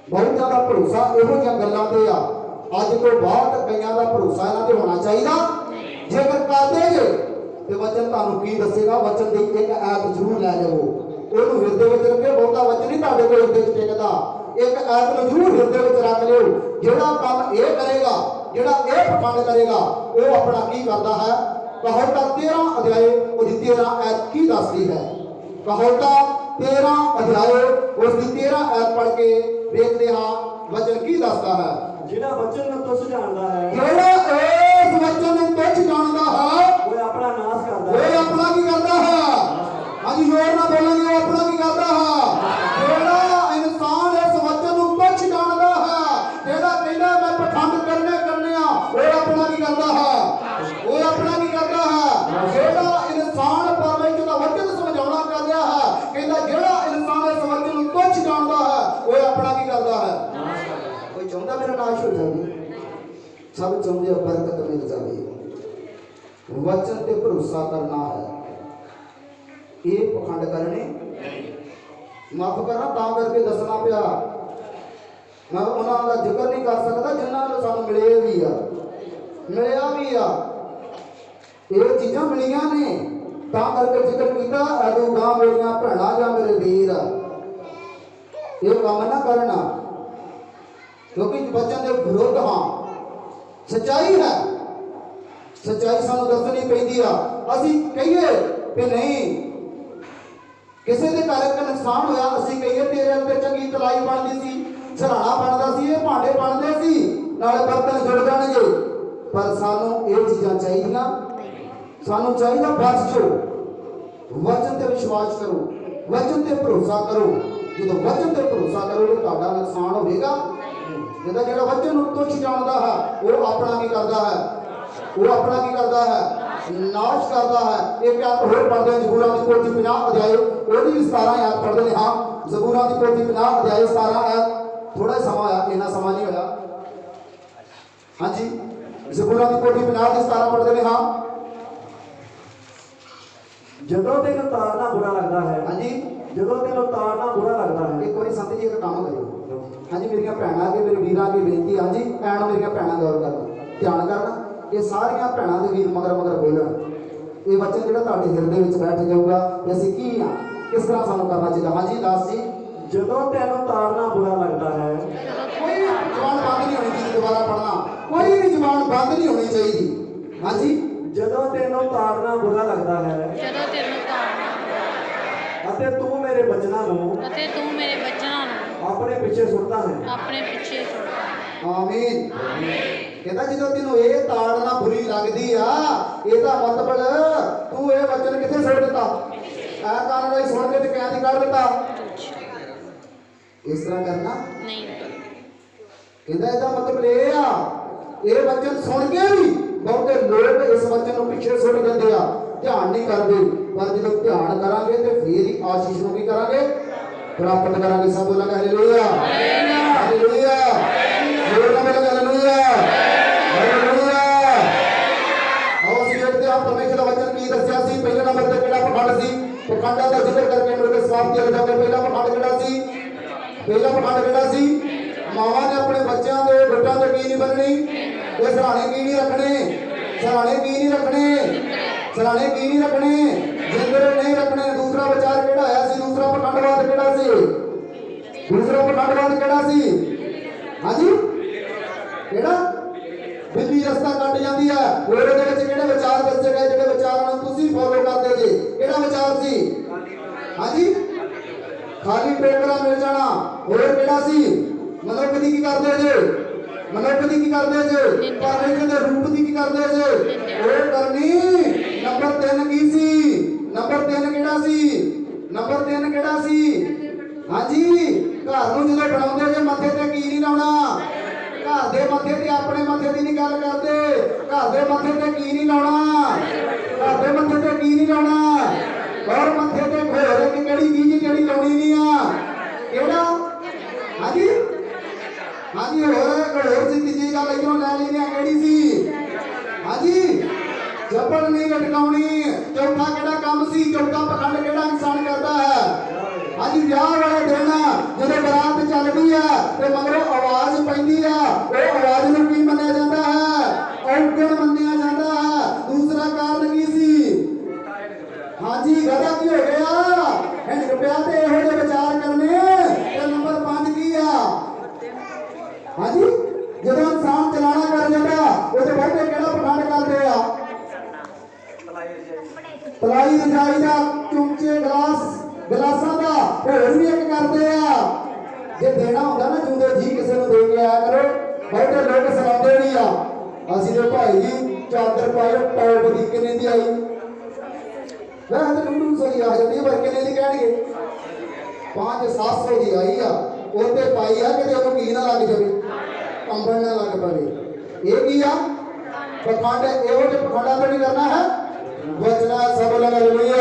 ਬਹੁਤ ਜ਼ਿਆਦਾ ਭਰੋਸਾ ਇਹੋ ਜਿਹੀਆਂ ਗੱਲਾਂ ਤੇ ਆ। ਅੱਜ ਤੋਂ ਬਾਅਦ ਕਈਆਂ ਦਾ ਭਰੋਸਾ ਇਹਨਾਂ ਤੇ ਹੋਣਾ ਚਾਹੀਦਾ। ਜੇਕਰ ਕਰਦੇ ਜੇ ਤੇ ਵਚਨ ਤੁਹਾਨੂੰ ਕੀ ਦੱਸੇਗਾ। ਵਚਨ ਦੀ ਇੱਕ ਐਤ ਜ਼ਰੂਰ ਲੈ ਲਵੋ ਉਹਨੂੰ ਹਿਰਦੇ ਵਿੱਚ ਰੱਖਿਓ। ਬਹੁਤਾ ਵਚਨ ਨਹੀਂ ਤੁਹਾਡੇ ਕੋਲ ਹਿਰਦੇ ਵਿੱਚ ਟਿਕਦਾ। ਇੱਕ ਐਤ ਨੂੰ ਜ਼ਰੂਰ ਹਿਰਦੇ ਵਿੱਚ ਰੱਖ ਲਿਓ। ਜਿਹੜਾ ਕੰਮ ਇਹ ਕਰੇਗਾ ਜਿਹੜਾ ਇਹ ਪਖੰਡ ਕਰੇਗਾ ਉਹ ਆਪਣਾ ਕੀ ਕਰਦਾ ਹੈ। ਕਹਾਵਤਾਂ 13 ਅਧਿਆਏ ਉਹਦੀ 13 ਐਤ ਕੀ ਦੱਸਦੀ ਹੈ। ਕਹਾਵਤਾਂ 13 ਅਧਿਆਏ ਉਸ ਦੀ 13 ਐਤ ਪੜ੍ਹ ਕੇ ਵੇਖਦੇ ਹਾਂ ਵਚਨ ਕੀ ਦੱਸਦਾ ਹੈ। ਜਿਹੜਾ ਵਚਨ ਨੂੰ ਤੁਸ ਜਾਣਦਾ ਹੈ ਜਿਹੜਾ ਇਸ ਵਚਨ ਨੂੰ ਤੁਛ ਜਾਣਦਾ ਹੈ ਉਹ ਆਪਣਾ ਨਾਸ਼ ਕਰਦਾ ਉਹ ਹੈ। ਆਪਣਾ ਕੀ ਕਰਦਾ ਹੈ। ਅੱਜ ਜ਼ੋਰ ਨਾਲ ਬੋਲਾਂਗੇ ਉਹ ਆਪਣਾ ਕੀ ਕਰਦਾ ਹੈ। ਜਿਹੜਾ ਇਨਸਾਨ ਇਸ ਵਚਨ ਨੂੰ ਤੁਛ ਜਾਣਦਾ ਹੈ ਜਿਹੜਾ ਕਹਿੰਦਾ ਮੈਂ ਪਖੰਡ ਕਰਨੇ ਆ ਉਹ ਆਪਣਾ ਕੀ ਕਰਦਾ ਹੈ। ਉਹ ਆਪਣਾ ਕੀ ਕਰਦਾ ਹੈ। ਜਿਹੜਾ ਇਨਸਾਨ ਪਰਮੇਸ਼ਰ ਦਾ ਵਚਨ ਸਮਝਾਉਣਾ ਕਰ ਰਿਹਾ ਹੈ सब चाहते हो बरकत मिल जाए। वचन ते भरोसा करना है, ये पखंड करने माफ करना ता करके दसना पिया। मैं उन्होंने का जिक्र नहीं कर सकता जिन्होंने सानू मिले भी आ, मिलिया भी आ, ये चीज़ां मिलियां ने ता करके जिक्र किया। अदू गां मेरिया भैणां या मेरे वीर ये काम ना करना, क्योंकि वचन के विरुद्ध हाँ सच्चाई है, सच्चाई सानू दसनी पैंदी आ। असीं कहिए कि नहीं किसी के घर का नुकसान होया, असीं कहिए तेरे उत्ते चंगी तलाई बनती सी, सराहना बनता सी, ये भांडे बनते सी, नाले बर्तन जुड़ जाणगे। पर सानू ये चीज़ां चाहिए, सानू चाहिए बच जाओ, वचन ते विश्वास करो, वचन ते भरोसा करो। जो वचन ते भरोसा करो तो तुहाडा नुकसान होगा। जिहदा जिहड़ा वचन तुच्छ जानता है वो अपना की करता है, वो अपना की करता है, नाश करता है। एक आप होर पढ़ते हैं जबूरां दी पोथी 50 अध्याय ओहदी 17 आयत पढ़ते हैं। हाँ जबूरां दी पोथी 50 अध्याय 17 आयत, थोड़ा समा आया, इन्ना समा नहीं होया। हाँ जी जबूरां दी पोथी 50 दी 17 पढ़ते हैं। हाँ जदों तेन तारना बुरा लगता है, हाँ जी जदों तेन तारना बुरा लगता है। एक बार संत जी एक काम करो। हाँ जी मेरिया भैणां के मेरे वीरां की बेनती। हाँ जी ऐन मेरिया भैणां गौर करना, ध्यान करना, ये सारिया भैणां दे वीर मगर मगर बोलन। ये वचन जिहड़ा तुहाडे हिरदे विच बैठ जाऊगा कि असीं की हाँ, किस तरह सानू करना चाहिए। हाँ जी दास जी जदों तेन तारना बुरा लगता है, कोई जबान बंद नहीं होनी चाहिए। दोबारा पढ़ना, कोई भी जबान बंद नहीं होनी चाहिए। हाँ जी जदों तेन तारना बुरा लगता है ਜਦੋਂ ਤੈਨੂੰ ਤਾਰਨਾ ਅਤੇ ਤੂੰ ਮੇਰੇ ਬਚਨਾਂ ਨੂੰ ਅਤੇ ਤੂੰ ਮੇਰੇ ਬੱਚਿਆਂ ਨੂੰ ਆਪਣੇ ਪਿੱਛੇ ਸੁੱਟਦਾ ਹੈ। ਆਪਣੇ ਪਿੱਛੇ ਛੁੱਟਦਾ। आमीन। कहता जो तेन ये ताड़ना बुरी लगती आ, ਇਹਦਾ मतलब तू ये वचन किथे सुट दिता, ऐ कान वाली सुन के ते कैद कर दिता। इस तरह करना ਨਹੀਂ कहता ਇਹਦਾ मतलब ये आ, ये वचन सुन के भी बहुते लोग इस वचन ਨੂੰ ਪਿੱਛੇ ਸੁੱਟ ਦਿੰਦੇ ਆ, ध्यान नहीं करते। पर जो ध्यान करांगे तो फिर ही आशीष ਨੂੰ ਕੀ ਕਰਾਂਗੇ, प्राप्त करांगे। सब बोलेंगे हालेलुया हालेलुया हालेलुया हालेलुया। आओ ਅਸੀਂ ਦੇਖਦੇ ਹਾਂ ਪਰਮੇਸ਼ਰ ਦਾ ਵਚਨ ਕੀ ਦੱਸਿਆ ਸੀ। ਪਹਿਲੇ ਨੰਬਰ ਤੇ ਕਿਹੜਾ ਪਖੰਡ ਸੀ, ਪਖੰਡਾਂ ਦਾ ਜ਼ਿਕਰ ਕਰਕੇ ਮੁੜ ਕੇ ਸਮਾਪਤੀ ਵੱਲ ਜਾਂਦੇ। ਪਹਿਲਾ ਪਖੰਡ ਕਿਹੜਾ ਸੀ, ਪਹਿਲਾ ਪਖੰਡ ਕਿਹੜਾ ਸੀ, ਮਾਵਾਂ ਨੇ ਆਪਣੇ ਬੱਚਿਆਂ ਦੇ ਗੁੱਟਾਂ ਤੇ ਕੀ ਨਹੀਂ ਬੰਨਣੀ, ਇਹ ਸਰਾਣੇ ਕੀ ਨਹੀਂ ਰੱਖਣੇ, ਸਰਾਣੇ ਕੀ ਨਹੀਂ ਰੱਖਣੇ, ਸਰਾਣੇ ਕੀ ਨਹੀਂ ਰੱਖਣੇ, ਜਿੰਦਰੇ ਨਹੀਂ ਰੱਖਣੇ। ਦੂਸਰਾ ਵਿਚਾਰ ਕਿਹੜਾ ਆਇਆ ਸੀ, ਦੂਸਰਾ ਪਖੰਡਵਾਦ ਕਿਹੜਾ ਸੀ, ਦੂਸਰਾ ਪਖੰਡਵਾਦ ਕਿਹੜਾ ਸੀ। ਹਾਂਜੀ ਕਿਹੜਾ, ਬਿੱਲੀ ਰਸਤਾ ਕੱਟ ਜਾਂਦੀ ਹੈ। ਉਹਦੇ ਵਿੱਚ ਕਿਹੜੇ ਵਿਚਾਰ ਦੱਸੇ ਗਏ, ਜਿਹੜੇ ਵਿਚਾਰਾਂ ਨੂੰ ਤੁਸੀਂ ਫੋਲੋ ਕਰਦੇ ਜੇ, ਕਿਹੜਾ ਵਿਚਾਰ ਸੀ। ਹਾਂਜੀ ਖਾਲੀ ਟੋਕਰਾ ਮਿਲ ਜਾਣਾ। ਹੋਰ ਕਿਹੜਾ ਸੀ, ਮਨੁੱਖ ਦੀ ਕੀ ਕਰਦੇ ਜੇ, ਮਨੁੱਖ ਦੀ ਕੀ ਕਰਦੇ ਜੇ, ਪਰਮੇਸ਼ਰ ਦੇ ਰੂਪ ਦੀ ਕੀ ਕਰਦੇ ਜੇ, ਉਹ ਕਰਨੀ। ਨੰਬਰ 3 ਕੀ ਸੀ, ਨੰਬਰ 3 ਕਿਹੜਾ ਸੀ, ਨੰਬਰ 3 ਕਿਹੜਾ ਸੀ। ਹਾਂਜੀ ਘਰ ਨੂੰ ਜਦੋਂ ਬਣਾਉਂਦੇ ਜੇ ਮੱਥੇ ਤੇ ਕੀ ਨਹੀਂ ਲਾਉਣਾ, ਘਰ ਦੇ ਮੱਥੇ ਤੇ ਆਪਣੇ ਮੱਥੇ ਦੀ ਨਹੀਂ ਗੱਲ ਕਰਦੇ, ਘਰ ਦੇ ਮੱਥੇ ਤੇ ਕੀ ਨਹੀਂ ਲਾਉਣਾ, ਘਰ ਦੇ ਮੱਥੇ ਤੇ ਕੀ ਨਹੀਂ ਲਾਉਣਾ। ਔਰ ਮੱਥੇ ਤੇ ਘੋਰ ਇੱਕ ਕਿਹੜੀ ਚੀਜ਼ ਜਿਹੜੀ ਲਾਉਣੀ ਨਹੀਂ ਆ, ਕਿਹੜਾ। ਹਾਂਜੀ ਹਾਂਜੀ ਹੋਰ ਸੀ ਤੀਜੀ ਗੱਲ ਇਧਰੋਂ ਲੈ ਲੈਣੀ ਆ, ਕਿਹੜੀ ਸੀ। ਹਾਂਜੀ ਜਬਰ ਨਹੀਂ ਲਟਕਾਉਣੀ। ਚੌਥਾ ਕਿਹੜਾ ਕੰਮ ਸੀ, ਚੌਥਾ ਪਖੰਡ ਕਿਹੜਾ ਇਨਸਾਨ ਕਰਦਾ ਹੈ। ਹਾਂਜੀ ਵਿਆਹ ਵਾਲੇ ਦਿਨ ਜਦੋਂ ਬਰਾਤ ਚੱਲਦੀ ਹੈ ਤੇ ਮਗਰੋਂ ਆਵਾਜ਼ ਪੈਂਦੀ ਆ, ਉਹ ਆਵਾਜ਼ ਨੂੰ ਕੀ ਮੰਨਿਆ ਜਾਂਦਾ ਹੈ, ਔਗਣ ਮੰਨਿਆ ਜਾਂਦਾ ਹੈ। ਦੂਸਰਾ ਕਾਰਨ ਕੀ ਸੀ, ਹਾਂਜੀ ਗਦਾ ਕੀ ਹੋ ਗਿਆ, ਹਿੰਡ ਪਿਆ ਤੇ ਇਹੋ ਜਿਹੇ ਵਿਚਾਰ ਕਰਨੇ। ਤੇ ਨੰਬਰ 5 ਕੀ ਆ, ਹਾਂਜੀ ਜਦੋਂ ਇਨਸਾਨ ਚਲਾਣਾ ਕਰ ਜਾਂਦਾ ਉਹਦੇ ਬਹੁਤੇ ਕਿਹੜਾ ਪਖੰਡ ਕਰਦੇ ਆ, ਤਲਾਈ ਰਜਾਈ ਦਾ, ਚੁੰਮਚੇ ਗਲਾਸਾਂ ਦਾ, ਹੋਰ ਵੀ ਇੱਕ ਕਰਦੇ ਆ। ਜੇ ਦੇਣਾ ਹੁੰਦਾ ਨਾ ਜੂਦੇ ਜੀ ਕਿਸੇ ਨੂੰ ਦੇ ਕੇ ਆਇਆ ਕਰੋ। ਬਹੁਤੇ ਲੋਕ ਸਲਾਉਂਦੇ ਨਹੀਂ ਆ। ਅਸੀਂ ਤੇ ਭਾਈ ਜੀ ਚਾਦਰ ਪਾਈ ਟੌਪ ਦੀ ਕਿੰਨੇ ਦੀ ਆਈ, ਵੈਸੇ ਤਾਂ ਲੰਡੂ ਸੋਈ ਆ ਜਾਂਦੀ, ਪਰ ਕਿੰਨੇ ਦੀ ਕਹਿਣਗੇ, 500-700 ਦੀ ਆਈ ਆ। ਉਹਤੇ ਪਾਈ ਆ ਕਿਤੇ ਉਹਨੂੰ ਕੀ ਨਾ ਲੱਗ ਜਾਵੇ, ਕੰਬਲ ਨਾ ਲੱਗ ਪਵੇ। ਇਹ ਕੀ ਆ, ਪਖੰਡ। ਇਹੋ ਜਿਹੇ ਪਖੰਡਾਂ ਤੋਂ ਨਹੀਂ ਕਰਨਾ ਹੈ। ਵਚਨਾ ਸਭ ਲੋਕ ਹਾਲੇਲੂਇਆ